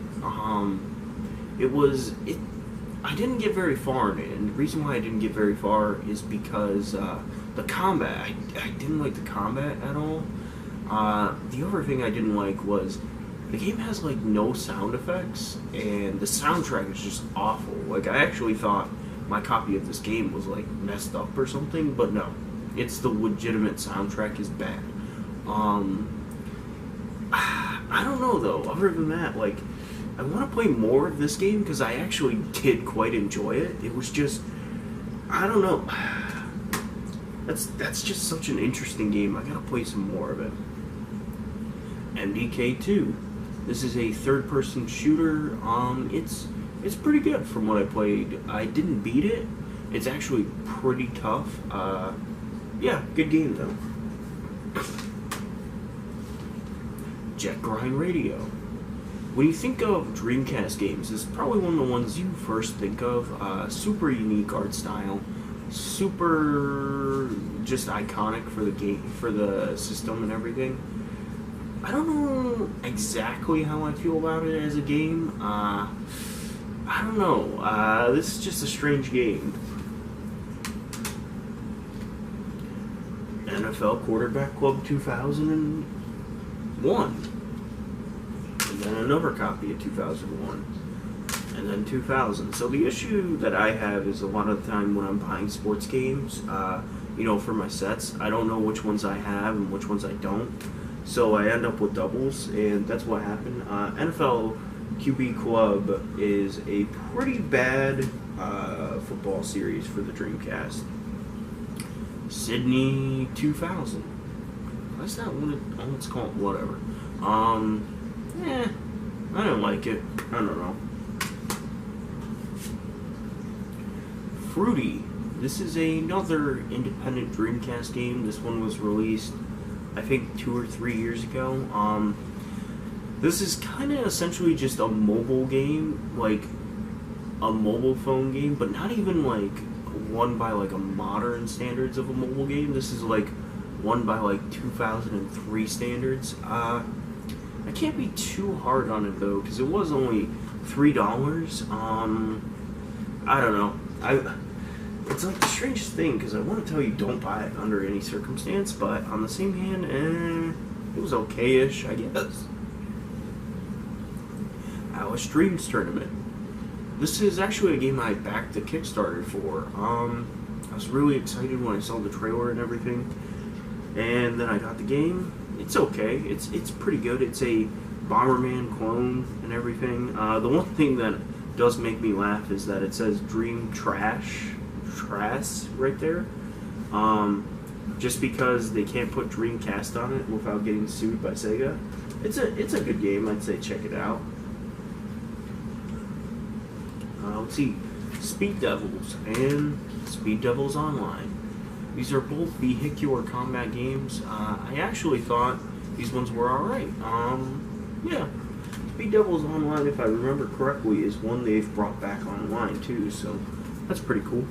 I didn't get very far in it, and the reason why I didn't get very far is because the combat, I didn't like the combat at all. The other thing I didn't like was the game has like no sound effects, and the soundtrack is just awful. Like, I actually thought my copy of this game was like messed up or something, but no, it's the legitimate soundtrack is bad. I don't know though, other than that, like, I want to play more of this game because I actually did quite enjoy it. It was just, I don't know. That's just such an interesting game. I gotta play some more of it. MDK2. This is a third-person shooter. It's pretty good from what I played. I didn't beat it. It's actually pretty tough. Yeah, good game though. Jet Grind Radio. When you think of Dreamcast games, this is probably one of the ones you first think of. Super unique art style, super just iconic for the game, for the system and everything. I don't know exactly how I feel about it as a game. I don't know. This is just a strange game. NFL Quarterback Club 2001. And then another copy of 2001. and then 2000. So the issue that I have is a lot of the time when I'm buying sports games, you know, for my sets, I don't know which ones I have and which ones I don't. So I end up with doubles, and that's what happened. NFL QB Club is a pretty bad football series for the Dreamcast. Sydney 2000. That's not what let's call it, whatever. I don't like it. I don't know. Fruity. This is another independent Dreamcast game. This one was released, I think, 2 or 3 years ago. This is kind of essentially just a mobile game, like a mobile phone game, but not even like one by like a modern standards of a mobile game. This is like one by like 2003 standards. I can't be too hard on it though, because it was only $3. I don't know. It's like the strangest thing, because I want to tell you don't buy it under any circumstance, but on the same hand, it was okay-ish, I guess. Alice Dreams Tournament. This is actually a game I backed the Kickstarter for. I was really excited when I saw the trailer and everything, and then I got the game. It's okay. It's pretty good. It's a Bomberman clone and everything. The one thing that does make me laugh is that it says Dream Trash right there. Just because they can't put Dreamcast on it without getting sued by Sega. It's a good game. I'd say check it out. Let's see, Speed Devils and Speed Devils Online. These are both vehicular combat games. I actually thought these ones were alright. Yeah. Speed Devils Online, if I remember correctly, is one they've brought back online too, so that's pretty cool.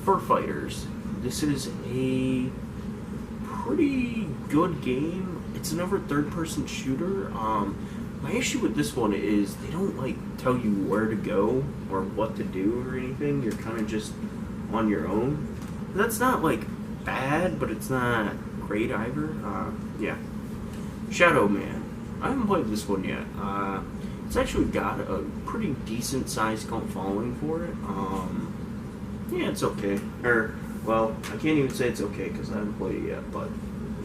Fur Fighters. This is a pretty good game. It's another third-person shooter. My issue with this one is they don't like tell you where to go or what to do or anything. You're kind of just on your own. That's not like bad, but it's not great either. Yeah. Shadow Man. I haven't played this one yet. It's actually got a pretty decent sized cult following for it. Yeah, it's okay. Well, I can't even say it's okay because I haven't played it yet, but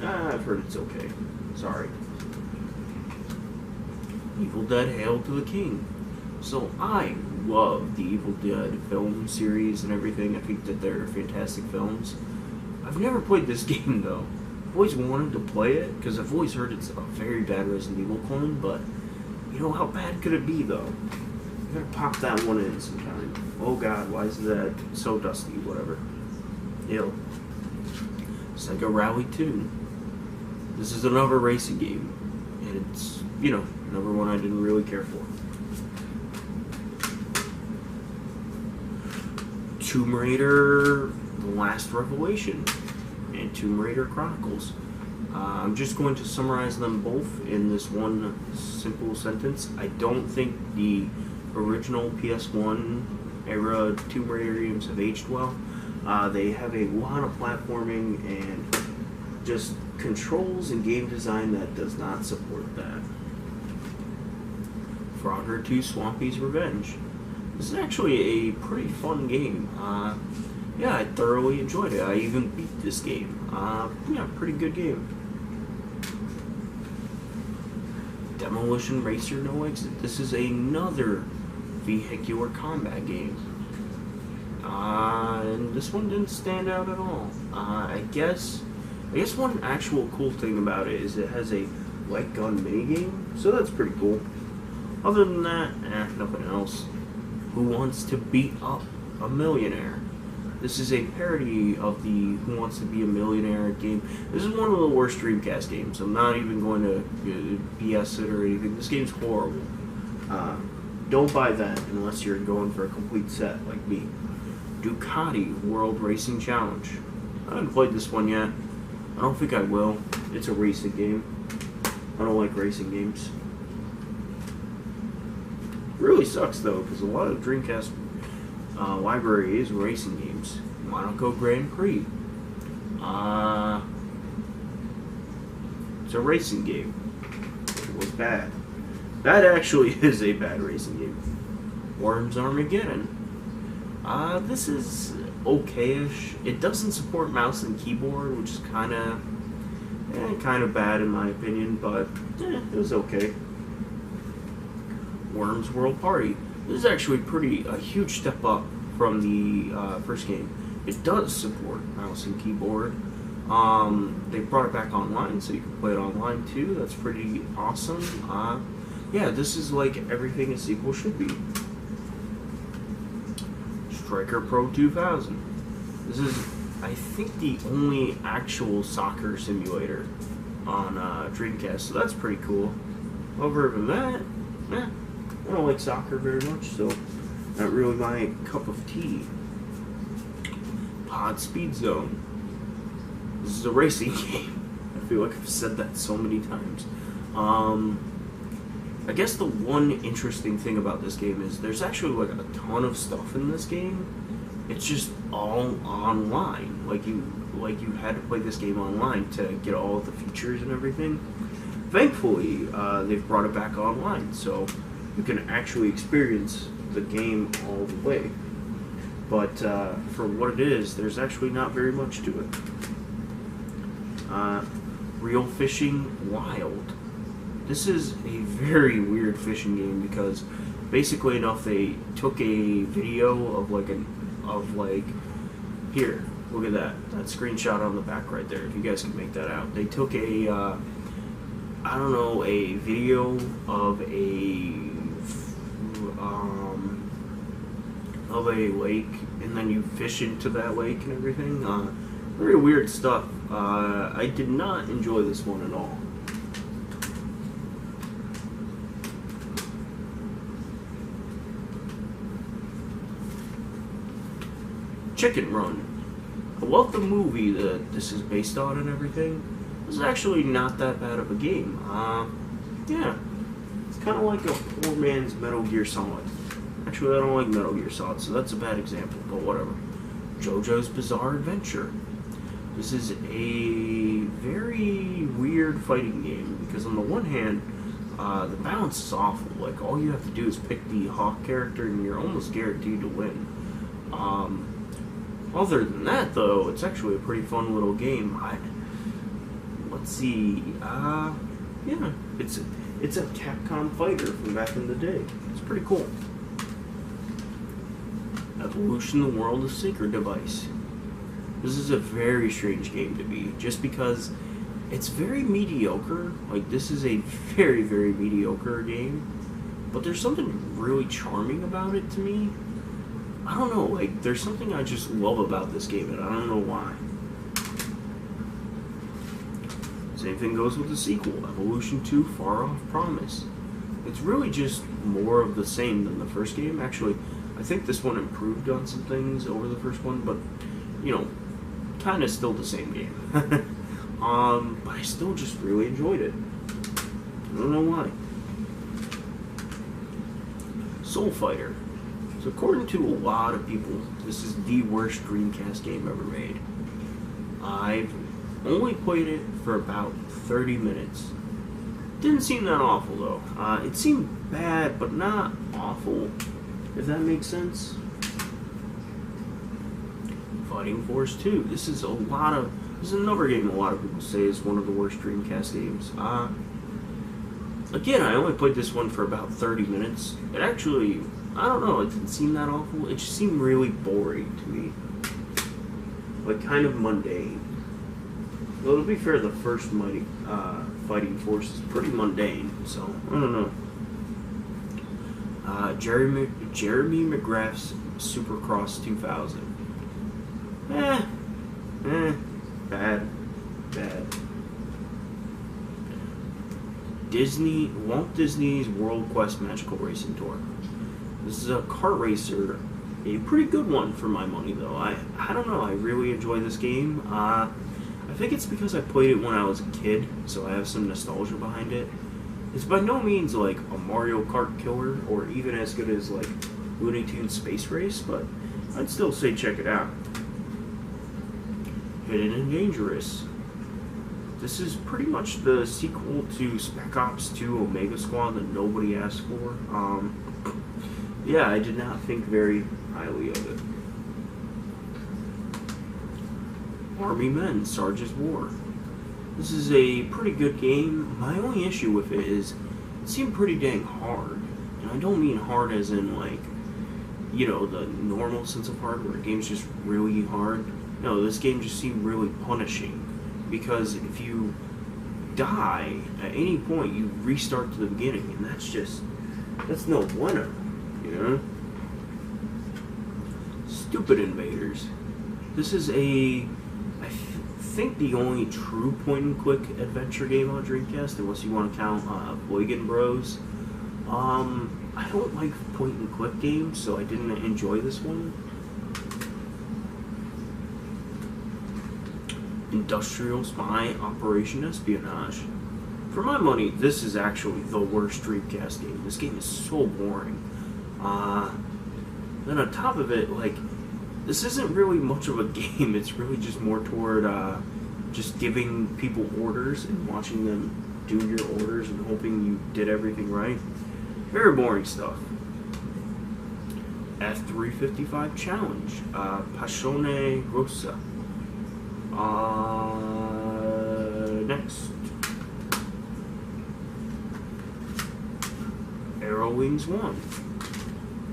I've heard it's okay. Sorry. Evil Dead Hail to the King. So I love the Evil Dead film series and everything. I think that they're fantastic films. I've never played this game though. I've always wanted to play it because I've always heard it's a very bad Resident Evil clone, but you know, how bad could it be though? You gotta pop that one in sometime. Oh god, why is that so dusty? Whatever. Ew. Sega Rally 2. This is another racing game. And it's, you know, another one I didn't really care for. Tomb Raider The Last Revelation and Tomb Raider Chronicles. I'm just going to summarize them both in this one simple sentence. I don't think the original PS1 era Tomb Raider games have aged well. They have a lot of platforming and just controls and game design that does not support that. Frogger 2 Swampy's Revenge. This is actually a pretty fun game. Yeah, I thoroughly enjoyed it. I even beat this game. Yeah, pretty good game. Demolition Racer No Exit. This is another vehicular combat game. And this one didn't stand out at all. I guess one actual cool thing about it is it has a light gun minigame, so that's pretty cool. Other than that, nothing else. Who Wants to Beat Up a Millionaire? This is a parody of the Who Wants to Be a Millionaire game. This is one of the worst Dreamcast games. I'm not even going to BS it or anything. This game's horrible. Don't buy that unless you're going for a complete set like me. Ducati World Racing Challenge. I haven't played this one yet. I don't think I will. It's a racing game. I don't like racing games. Really sucks though, because a lot of Dreamcast library is racing games. Monaco Grand Prix. It's a racing game. It was bad. That actually is a bad racing game. Worms Armageddon. This is okay-ish. It doesn't support mouse and keyboard, which is kind of bad in my opinion, but it was okay. Worms World Party. This is actually a huge step up from the first game. It does support mouse and keyboard. They brought it back online, so you can play it online too. That's pretty awesome. Yeah, this is like everything a sequel should be. Striker Pro 2000. This is, I think, the only actual soccer simulator on Dreamcast, so that's pretty cool. Other than that, I don't like soccer very much, so not really my cup of tea. Pod Speed Zone. This is a racing game. I feel like I've said that so many times. I guess the one interesting thing about this game is there's actually like a ton of stuff in this game. It's just all online. Like you had to play this game online to get all of the features and everything. Thankfully, they've brought it back online, so you can actually experience the game all the way. But for what it is, there's actually not very much to it. Real Fishing Wild. This is a very weird fishing game because basically enough they took a video of here, look at that screenshot on the back right there, if you guys can make that out. They took a I don't know, a video of a lake, and then you fish into that lake and everything. Very weird stuff. I did not enjoy this one at all. Chicken Run. I love the movie that this is based on and everything. This is actually not that bad of a game. Yeah. It's kind of like a poor man's Metal Gear Solid. Actually, I don't like Metal Gear Solid, so that's a bad example, but whatever. JoJo's Bizarre Adventure. This is a very weird fighting game, because on the one hand, the balance is awful. Like, all you have to do is pick the Hawk character, and you're almost guaranteed to win. Other than that, though, it's actually a pretty fun little game. Let's see, yeah, it's a Capcom fighter from back in the day. It's pretty cool. Evolution: The World of Sacred Device. This is a very strange game to be, just because it's very mediocre. Like, this is a very, very mediocre game, but there's something really charming about it to me. I don't know, like, there's something I just love about this game, and I don't know why. Same thing goes with the sequel, Evolution 2 Far Off Promise. It's really just more of the same than the first game. Actually, I think this one improved on some things over the first one, but, you know, kind of still the same game. But I still just really enjoyed it. I don't know why. Soul Fighter. So according to a lot of people, this is the worst Dreamcast game ever made. I've only played it for about 30 minutes. Didn't seem that awful though. It seemed bad, but not awful, if that makes sense. Fighting Force 2. This is another game a lot of people say is one of the worst Dreamcast games. Again, I only played this one for about 30 minutes. It actually, I don't know, it didn't seem that awful. It just seemed really boring to me. Like, kind of mundane. Well, to be fair, the first Fighting Force is pretty mundane, so I don't know. Jeremy McGrath's Supercross 2000. Bad. Walt Disney's World Quest Magical Racing Tour. This is a kart racer, a pretty good one for my money though. I don't know, I really enjoy this game. I think it's because I played it when I was a kid, so I have some nostalgia behind it. It's by no means like a Mario Kart killer, or even as good as like Looney Tunes Space Race, but I'd still say check it out. Hidden and Dangerous. This is pretty much the sequel to Spec Ops 2 Omega Squad that nobody asked for. Yeah, I did not think very highly of it. Army Men, Sarge's War. This is a pretty good game. My only issue with it is it seemed pretty dang hard. And I don't mean hard as in like, you know, the normal sense of hard where a game's just really hard. No, this game just seemed really punishing. Because if you die at any point, you restart to the beginning. And that's no bueno, you know? Stupid Invaders. This is I think the only true point-and-click adventure game on Dreamcast, unless you want to count Boygan Bros. I don't like point-and-click games, so I didn't enjoy this one. Industrial Spy Operation Espionage. For my money, this is actually the worst Dreamcast game. This game is so boring. Then on top of it, like, this isn't really much of a game. It's really just more toward just giving people orders and watching them do your orders and hoping you did everything right. Very boring stuff. F355 Challenge. Passione Rossa. Next. Arrow Wings 1.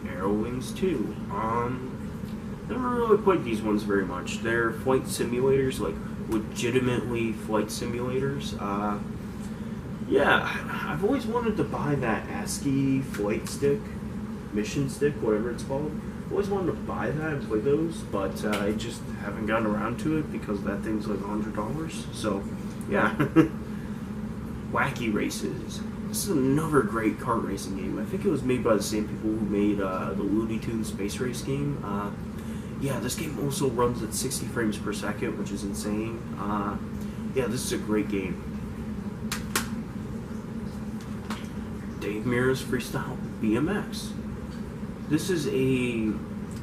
Arrow Wings 2. Never really played these ones very much. They're flight simulators, like legitimately flight simulators. Yeah, I've always wanted to buy that ASCII flight stick, mission stick, whatever it's called. I've always wanted to buy that and play those, but I just haven't gotten around to it because that thing's like $100. So, yeah. Wacky Races. This is another great kart racing game. I think it was made by the same people who made the Looney Tunes Space Race game. Yeah, this game also runs at 60 frames per second, which is insane. Yeah, this is a great game. Dave Mirra's Freestyle BMX. This is a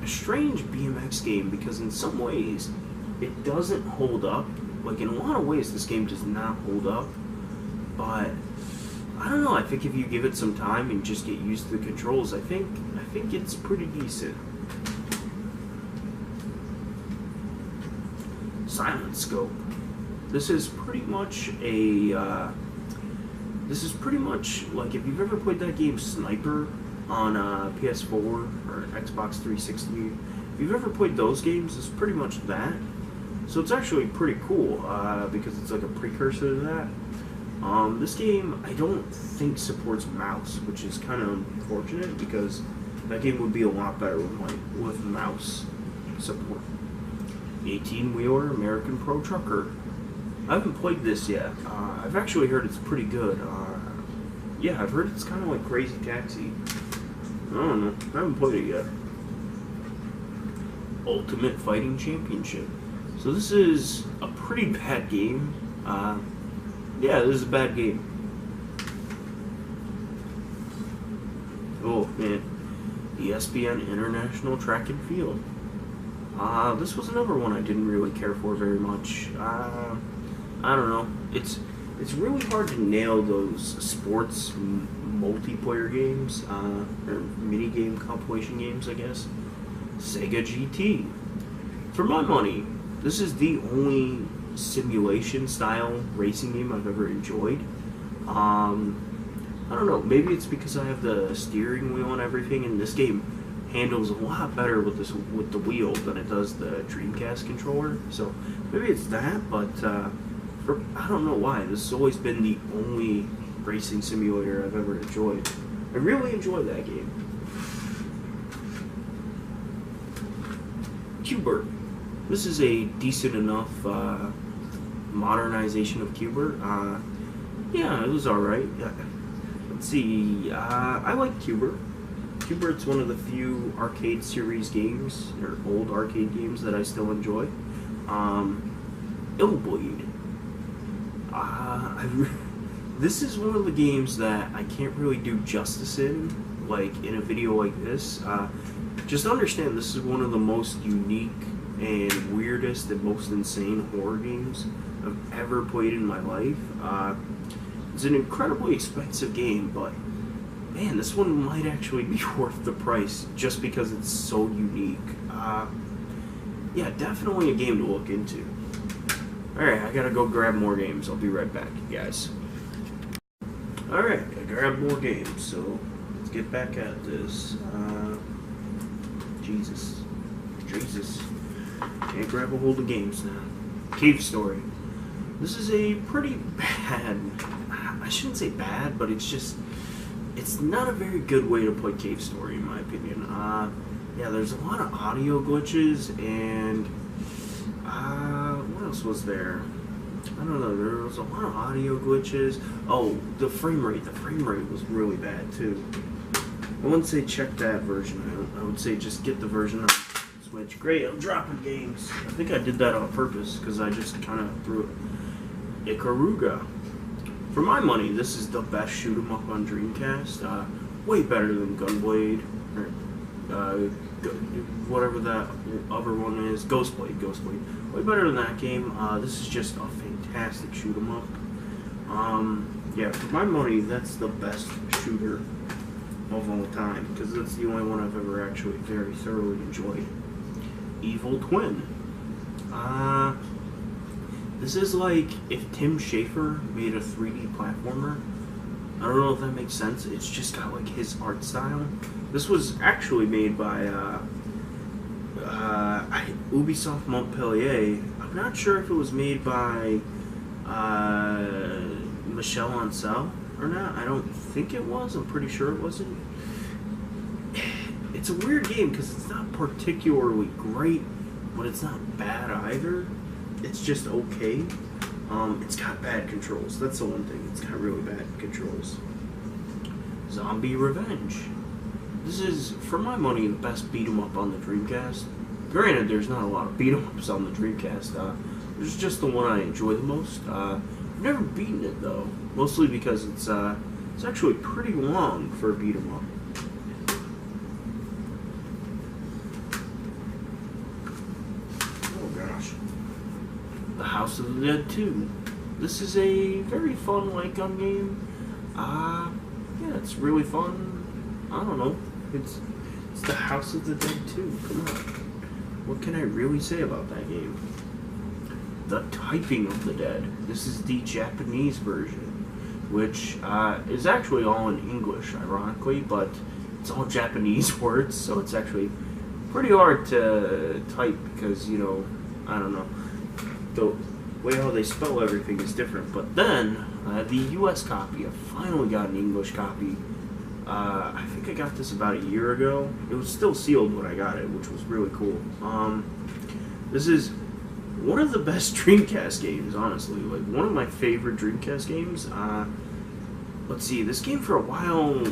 strange BMX game because in some ways it doesn't hold up. Like in a lot of ways this game does not hold up. But I don't know, I think if you give it some time and just get used to the controls, I think it's pretty decent. Silent Scope. This is pretty much like if you've ever played that game Sniper on PS4 or Xbox 360. If you've ever played those games, it's pretty much that. So it's actually pretty cool because it's like a precursor to that. This game I don't think supports mouse, which is kind of unfortunate because that game would be a lot better with mouse support. 18-wheeler American Pro Trucker. I haven't played this yet. I've actually heard it's pretty good. Yeah, I've heard it's kind of like Crazy Taxi. I don't know. I haven't played it yet. Ultimate Fighting Championship. So this is a pretty bad game. Yeah, this is a bad game. Oh, man. ESPN International Track and Field. This was another one I didn't really care for very much. I don't know. It's really hard to nail those sports multiplayer games, or mini-game compilation games, I guess. Sega GT. For my money, this is the only simulation-style racing game I've ever enjoyed. I don't know, maybe it's because I have the steering wheel and everything, and this game handles a lot better with the wheel than it does the Dreamcast controller. So maybe it's that, but I don't know why. This has always been the only racing simulator I've ever enjoyed. I really enjoyed that game. Q*bert. This is a decent enough modernization of Q*bert. Yeah, it was alright. Let's see. I like Q*bert. Q*bert's one of the few arcade series games, or old arcade games, that I still enjoy. Illbleed. This is one of the games that I can't really do justice in, like in a video like this. Just understand this is one of the most unique and weirdest and most insane horror games I've ever played in my life. It's an incredibly expensive game, but man, this one might actually be worth the price just because it's so unique. Yeah, definitely a game to look into. Alright, I gotta go grab more games. I'll be right back, you guys. Alright, I grabbed more games, so let's get back at this. Jesus. Can't grab a hold of games now. Cave Story. This is a pretty bad, I shouldn't say bad, but it's not a very good way to play Cave Story in my opinion. Yeah, there's a lot of audio glitches, and what else was there? I don't know, there was a lot of audio glitches. Oh, the frame rate was really bad too. I wouldn't say check that version out. I would say just get the version on Switch. Great, I'm dropping games. I think I did that on purpose because I just kind of threw it. Ikaruga. For my money, this is the best shoot 'em up on Dreamcast. Way better than Gunblade, or whatever that other one is. Ghostblade. Way better than that game. This is just a fantastic shoot 'em up. Yeah, for my money, that's the best shooter of all time because that's the only one I've ever actually very thoroughly enjoyed. Evil Twin. This is like if Tim Schafer made a 3D platformer. I don't know if that makes sense. It's just got like his art style. This was actually made by Ubisoft Montpellier. I'm not sure if it was made by Michel Ancel or not. I don't think it was. I'm pretty sure it wasn't. It's a weird game because it's not particularly great, but it's not bad either. It's just okay. It's got bad controls. That's the one thing. It's got really bad controls. Zombie Revenge. This is, for my money, the best beat 'em up on the Dreamcast. Granted, there's not a lot of beat 'em ups on the Dreamcast. There's just the one I enjoy the most. I've never beaten it though, mostly because it's actually pretty long for a beat 'em up. House of the Dead 2. This is a very fun light gun game. Yeah, it's really fun. I don't know. It's the House of the Dead 2. Come on. What can I really say about that game? The Typing of the Dead. This is the Japanese version, which is actually all in English, ironically, but it's all Japanese words, so it's actually pretty hard to type because, you know, I don't know. The way how they spell everything is different. But then, the US copy, I finally got an English copy. I think I got this about a year ago. It was still sealed when I got it, which was really cool. This is one of the best Dreamcast games, honestly. Like, one of my favorite Dreamcast games. Let's see, this game for a while,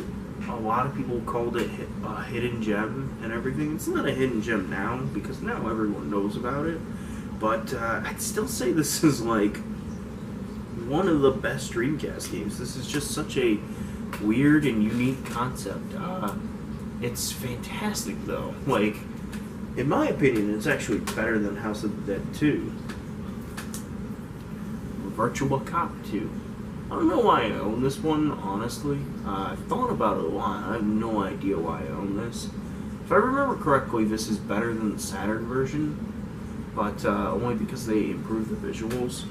a lot of people called it a hidden gem and everything. It's not a hidden gem now, because now everyone knows about it. But I'd still say this is like one of the best Dreamcast games. This is just such a weird and unique concept. It's fantastic though. Like, in my opinion, it's actually better than House of the Dead 2. Virtual Cop 2. I don't know why I own this one, honestly. I've thought about it a lot. I have no idea why I own this. If I remember correctly, this is better than the Saturn version. But only because they improved the visuals.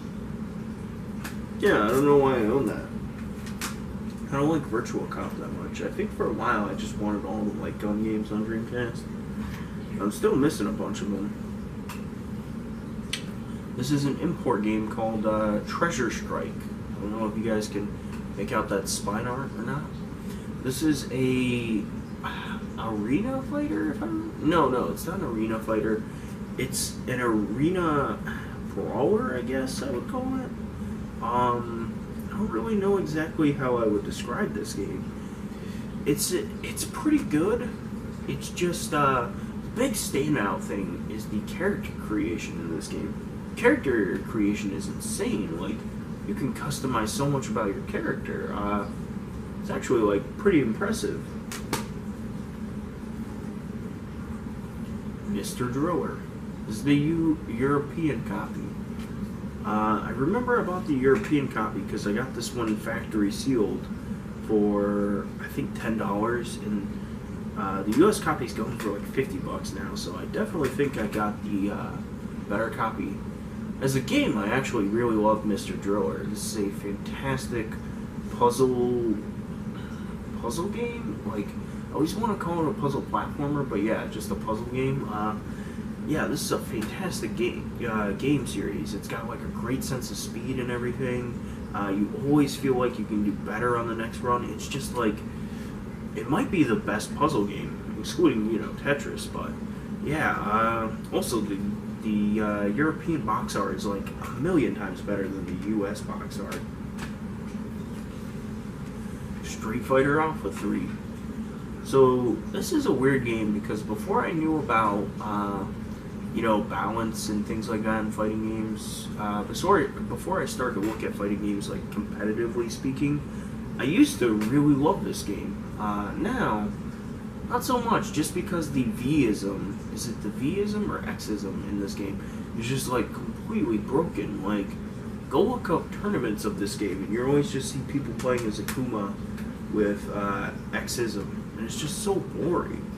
Yeah, I don't know why I own that. I don't like Virtual Cop that much. I think for a while I just wanted all the light gun games on Dreamcast. I'm still missing a bunch of them. This is an import game called Treasure Strike. I don't know if you guys can make out that spine art or not. This is a arena fighter. No, it's not an arena fighter. It's an arena brawler, I guess I would call it. I don't really know exactly how I would describe this game. It's pretty good. It's just the big standout thing is the character creation in this game. Character creation is insane. Like, you can customize so much about your character. It's actually like pretty impressive. Mr. Driller. This is the European copy. I remember I bought the European copy because I got this one factory sealed for I think $10, and the U.S. copy's going for like $50 now. So I definitely think I got the better copy. As a game, I actually really love Mr. Driller. This is a fantastic puzzle game. Like, I always want to call it a puzzle platformer, but yeah, just a puzzle game. Yeah, this is a fantastic game series. It's got like a great sense of speed and everything. You always feel like you can do better on the next run. It's just like, it might be the best puzzle game, excluding, you know, Tetris, but yeah, also the European box art is like a million times better than the US box art. Street Fighter Alpha 3. So this is a weird game because before I knew about you know, balance and things like that in fighting games, before I started to look at fighting games like competitively speaking, I used to really love this game. Now, not so much, just because the V-ism, is it the V-ism or X-ism in this game, is just like completely broken. Like, go look up tournaments of this game and you always just see people playing as Akuma with X-ism, and it's just so boring.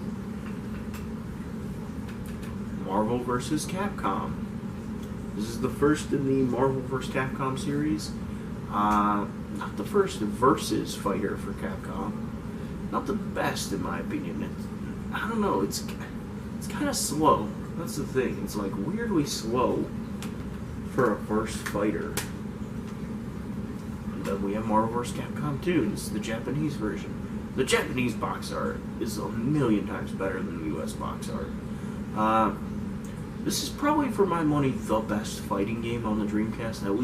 Marvel vs. Capcom. This is the first in the Marvel vs. Capcom series. Not the first versus fighter for Capcom. Not the best in my opinion. I don't know, it's kind of slow. That's the thing. It's like weirdly slow for a first fighter. And then we have Marvel vs. Capcom 2. This is the Japanese version. The Japanese box art is a million times better than the US box art. This is probably, for my money, the best fighting game on the Dreamcast. At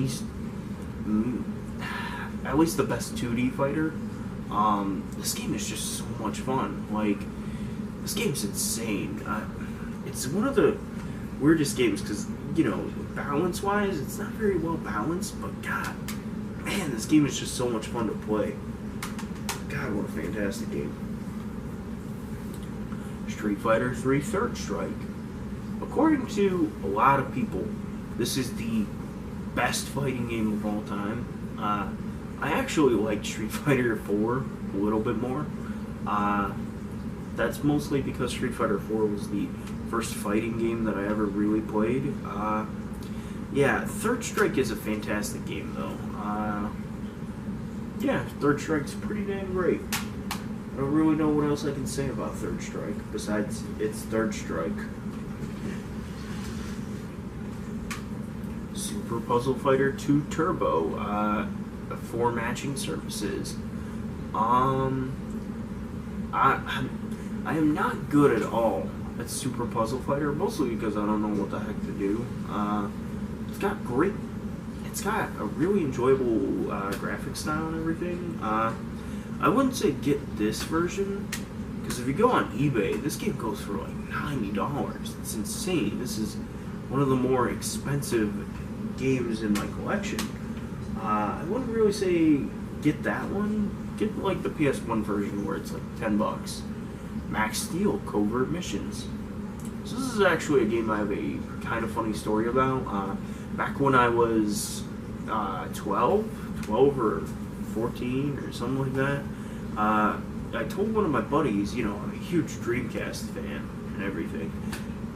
least the best 2D fighter. This game is just so much fun. Like, this game's insane. It's one of the weirdest games because, you know, balance-wise, it's not very well balanced, but god, man, this game is just so much fun to play. God, what a fantastic game. Street Fighter 3 Third Strike. According to a lot of people, this is the best fighting game of all time. I actually like Street Fighter 4 a little bit more. That's mostly because Street Fighter 4 was the first fighting game that I ever really played. Yeah, Third Strike is a fantastic game, though. Yeah, Third Strike's pretty damn great. I don't really know what else I can say about Third Strike, besides it's Third Strike. Super Puzzle Fighter 2 Turbo, 4 matching surfaces. I am not good at all at Super Puzzle Fighter, mostly because I don't know what the heck to do. It's got a really enjoyable graphic style and everything. I wouldn't say get this version, because if you go on eBay, this game goes for like $90. It's insane. This is one of the more expensive games in my collection. I wouldn't really say get that one. Get like the PS1 version where it's like $10. Max Steel Covert Missions. So this is actually a game I have a kind of funny story about. Back when I was 12 or 14 or something like that, I told one of my buddies, you know, I'm a huge Dreamcast fan and everything,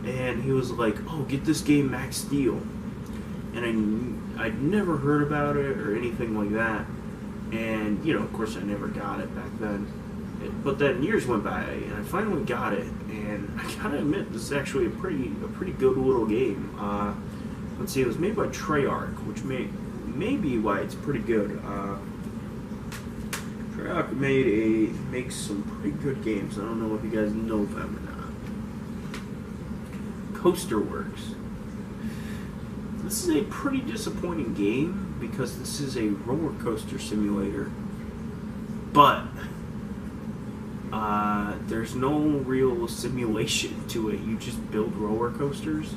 and he was like, oh, get this game Max Steel. And I'd never heard about it or anything like that, and, you know, of course I never got it back then. But then years went by, and I finally got it, and I gotta admit, this is actually a pretty good little game. Let's see, it was made by Treyarch, which may be why it's pretty good. Treyarch makes some pretty good games. I don't know if you guys know them or not. Coaster Works. This is a pretty disappointing game because this is a roller coaster simulator, but there's no real simulation to it. You just build roller coasters.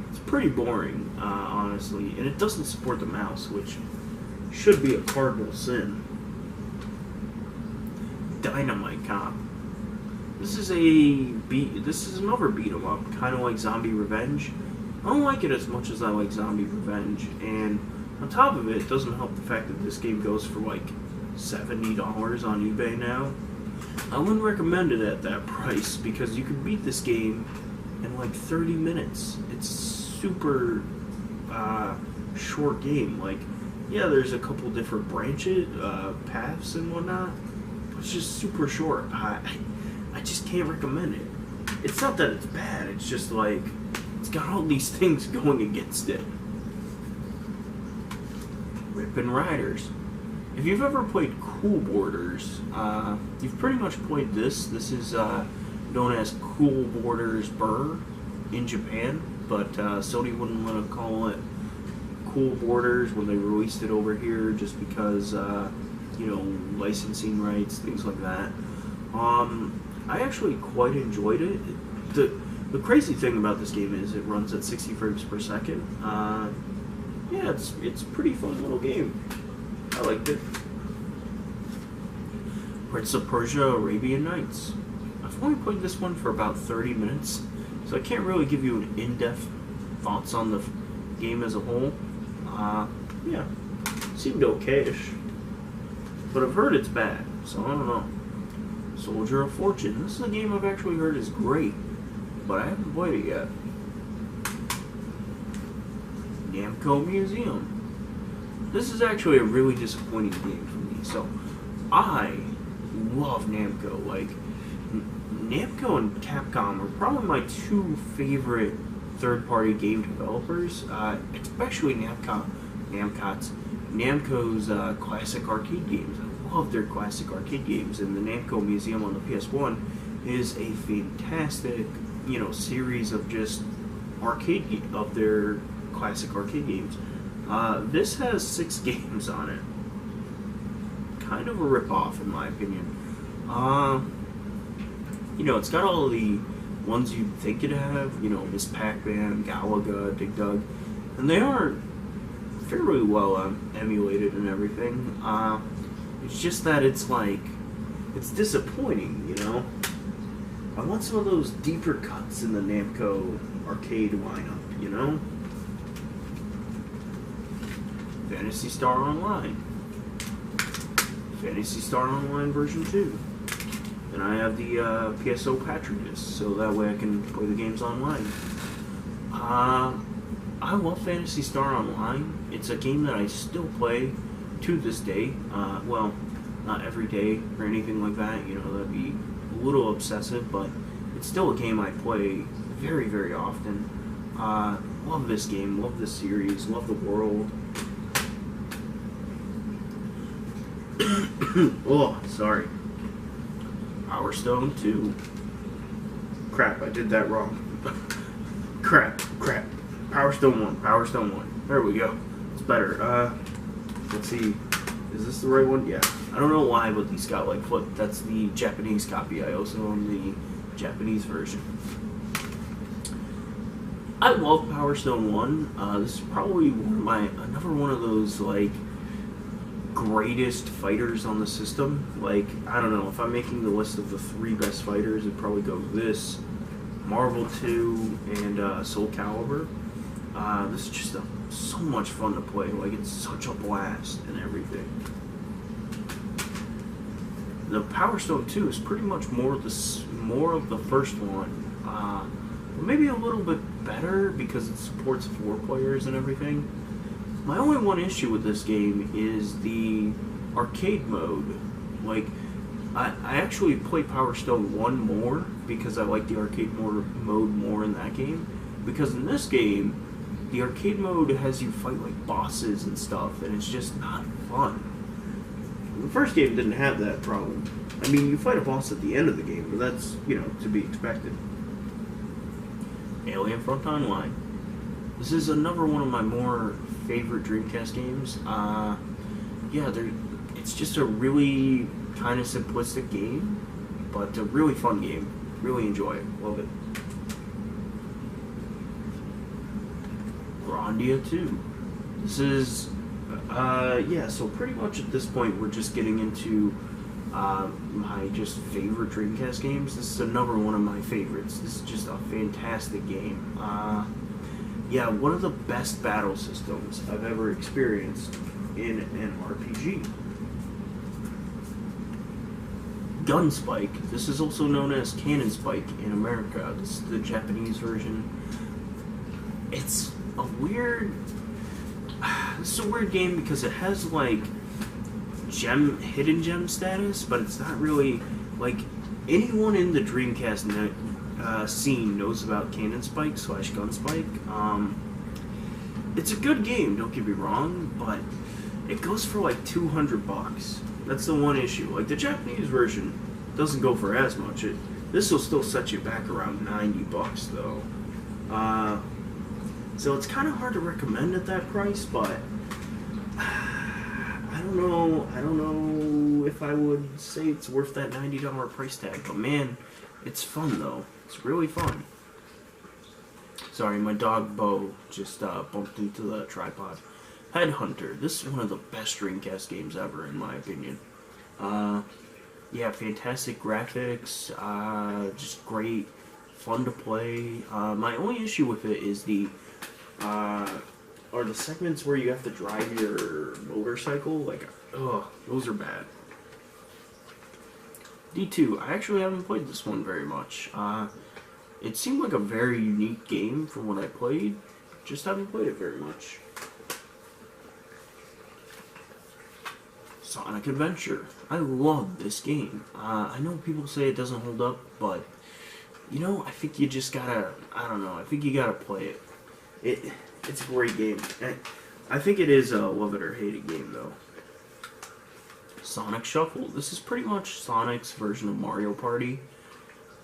It's pretty boring, honestly, and it doesn't support the mouse, which should be a cardinal sin. Dynamite Cop. This is another beat 'em up, kind of like Zombie Revenge. I don't like it as much as I like Zombie Revenge, and on top of it, it doesn't help the fact that this game goes for like $70 on eBay now. I wouldn't recommend it at that price because you can beat this game in like 30 minutes. It's super short game. Like, yeah, there's a couple different branches, paths and whatnot, but it's just super short. I just can't recommend it. It's not that it's bad, it's just like, it's got all these things going against it. Rippin' Riders. If you've ever played Cool Borders, you've pretty much played this. This is known as Cool Borders Burr in Japan, but Sony wouldn't want to call it Cool Borders when they released it over here just because, you know, licensing rights, things like that. I actually quite enjoyed it. The crazy thing about this game is it runs at 60 frames per second. Yeah, it's a pretty fun little game. I liked it. Prince of Persia: Arabian Nights. I've only played this one for about 30 minutes, so I can't really give you an in-depth thoughts on the game as a whole. Yeah, seemed okay-ish, but I've heard it's bad, so I don't know. Soldier of Fortune. This is a game I've actually heard is great, but I haven't played it yet. Namco Museum. This is actually a really disappointing game for me. So, I love Namco. Like, Namco and Capcom are probably my two favorite third-party game developers, especially Namco's classic arcade games. I love their classic arcade games, and the Namco Museum on the PS1 is a fantastic, you know, series of just of their classic arcade games. This has 6 games on it. Kind of a rip-off, in my opinion. You know, it's got all the ones you'd think it'd have, you know, Miss Pac-Man, Galaga, Dig Dug, and they are fairly well emulated and everything. It's just that it's like, it's disappointing, you know? I want some of those deeper cuts in the Namco arcade lineup, you know? Phantasy Star Online. Phantasy Star Online version 2. And I have the PSO patronage, so that way I can play the games online. I love Phantasy Star Online. It's a game that I still play to this day. Well, not every day or anything like that, you know, that'd be a little obsessive, but it's still a game I play very, very often. Love this game, love this series, love the world. Oh, sorry. Power Stone 2. Crap, I did that wrong. Crap. Power Stone 1, Power Stone 1. There we go. It's better. Let's see. Is this the right one? Yeah. I don't know why, but these got like flip. That's the Japanese copy. I also own the Japanese version. I love Power Stone 1. This is probably another one of those like greatest fighters on the system. Like, I don't know, if I'm making the list of the 3 best fighters, it'd probably go this, Marvel 2, and Soul Calibur. This is just so much fun to play. Like, it's such a blast and everything. The Power Stone 2 is pretty much more of the first one. Maybe a little bit better because it supports 4 players and everything. My only one issue with this game is the arcade mode. Like, I actually play Power Stone 1 more because I like the arcade mode more in that game. Because in this game, the arcade mode has you fight like bosses and stuff, and it's just not fun. The first game didn't have that problem. I mean, you fight a boss at the end of the game, but that's, you know, to be expected. Alien Front Online. This is another one of my more favorite Dreamcast games. Yeah, it's just a really kind of simplistic game, but a really fun game. Really enjoy it. Love it. Grandia 2. This is, yeah, so pretty much at this point we're just getting into my just favorite Dreamcast games. This is another one of my favorites. This is just a fantastic game. Yeah, one of the best battle systems I've ever experienced in an RPG. Gun Spike. This is also known as Cannon Spike in America. This is the Japanese version. It's a weird... This is a weird game because it has, like, hidden gem status, but it's not really, like, anyone in the Dreamcast scene knows about Cannon Spike / Gun Spike. It's a good game, don't get me wrong, but it goes for like $200. That's the one issue. Like, the Japanese version doesn't go for as much. This will still set you back around $90 though. So it's kind of hard to recommend at that price, but I don't know if I would say it's worth that $90 price tag. But man, it's fun though. It's really fun. Sorry, my dog Bo just bumped into the tripod. Headhunter. This is one of the best Dreamcast games ever, in my opinion. Yeah, fantastic graphics. Just great, fun to play. My only issue with it is the segments where you have to drive your motorcycle. Like, ugh, those are bad. D2. I actually haven't played this one very much. It seemed like a very unique game from what I played. Just haven't played it very much. Sonic Adventure. I love this game. I know people say it doesn't hold up, but you know, I think you just gotta, I don't know, I think you gotta play it. It's a great game. I think it is a love it or hate it game though. Sonic Shuffle. This is pretty much Sonic's version of Mario Party.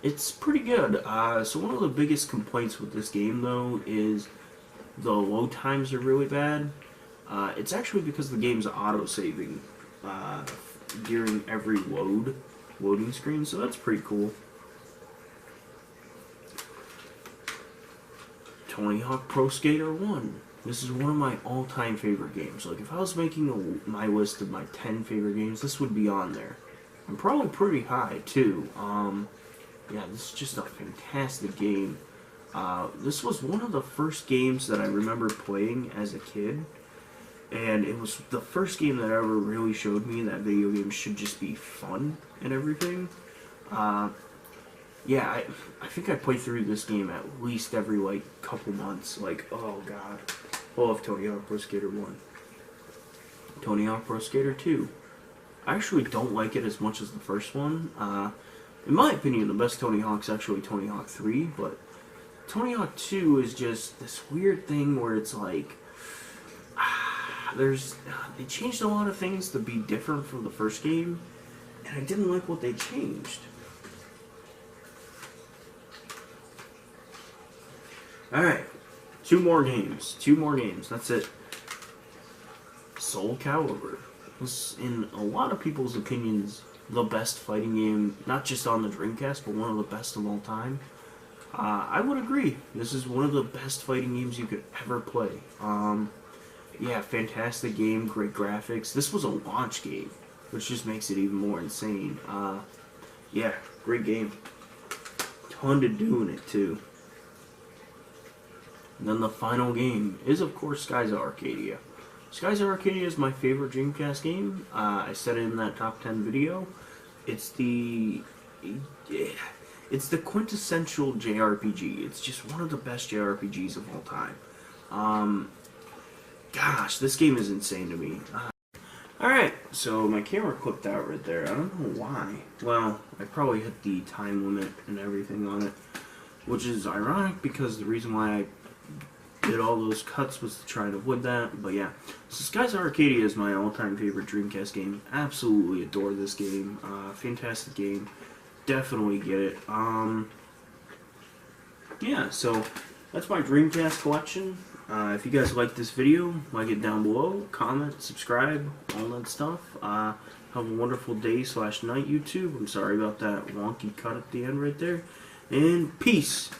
It's pretty good. So one of the biggest complaints with this game though is the load times are really bad. It's actually because the game's auto-saving during every loading screen, so that's pretty cool. Tony Hawk Pro Skater 1. This is one of my all-time favorite games. Like, if I was making my list of my 10 favorite games, this would be on there. I'm probably pretty high, too. Yeah, this is just a fantastic game. This was one of the first games that I remember playing as a kid. And it was the first game that ever really showed me that video games should just be fun and everything. Yeah, I think I played through this game at least every, like, couple months. Like, oh god. I love Tony Hawk Pro Skater 1. Tony Hawk Pro Skater 2. I actually don't like it as much as the first one. In my opinion, the best Tony Hawk's actually Tony Hawk 3, but Tony Hawk 2 is just this weird thing where it's like, they changed a lot of things to be different from the first game, and I didn't like what they changed. Alright, two more games, that's it. Soul Calibur was, in a lot of people's opinions, the best fighting game, not just on the Dreamcast, but one of the best of all time. I would agree. This is one of the best fighting games you could ever play. Yeah, fantastic game, great graphics. This was a launch game, which just makes it even more insane. Yeah, great game. Ton to do in it, too. And then the final game is, of course, Skies of Arcadia. Skies of Arcadia is my favorite Dreamcast game. I said it in that top 10 video. It's the quintessential JRPG. It's just one of the best JRPGs of all time. Gosh, this game is insane to me. Alright, so my camera clipped out right there. I don't know why. Well, I probably hit the time limit and everything on it, which is ironic because the reason why I did all those cuts was to try to avoid that. But yeah, so Skies of Arcadia is my all-time favorite Dreamcast game. Absolutely adore this game. Fantastic game. Definitely get it. Yeah, so that's my Dreamcast collection. If you guys like this video, like it down below, comment, subscribe, all that stuff. Have a wonderful day / night, YouTube. I'm sorry about that wonky cut at the end right there. And peace.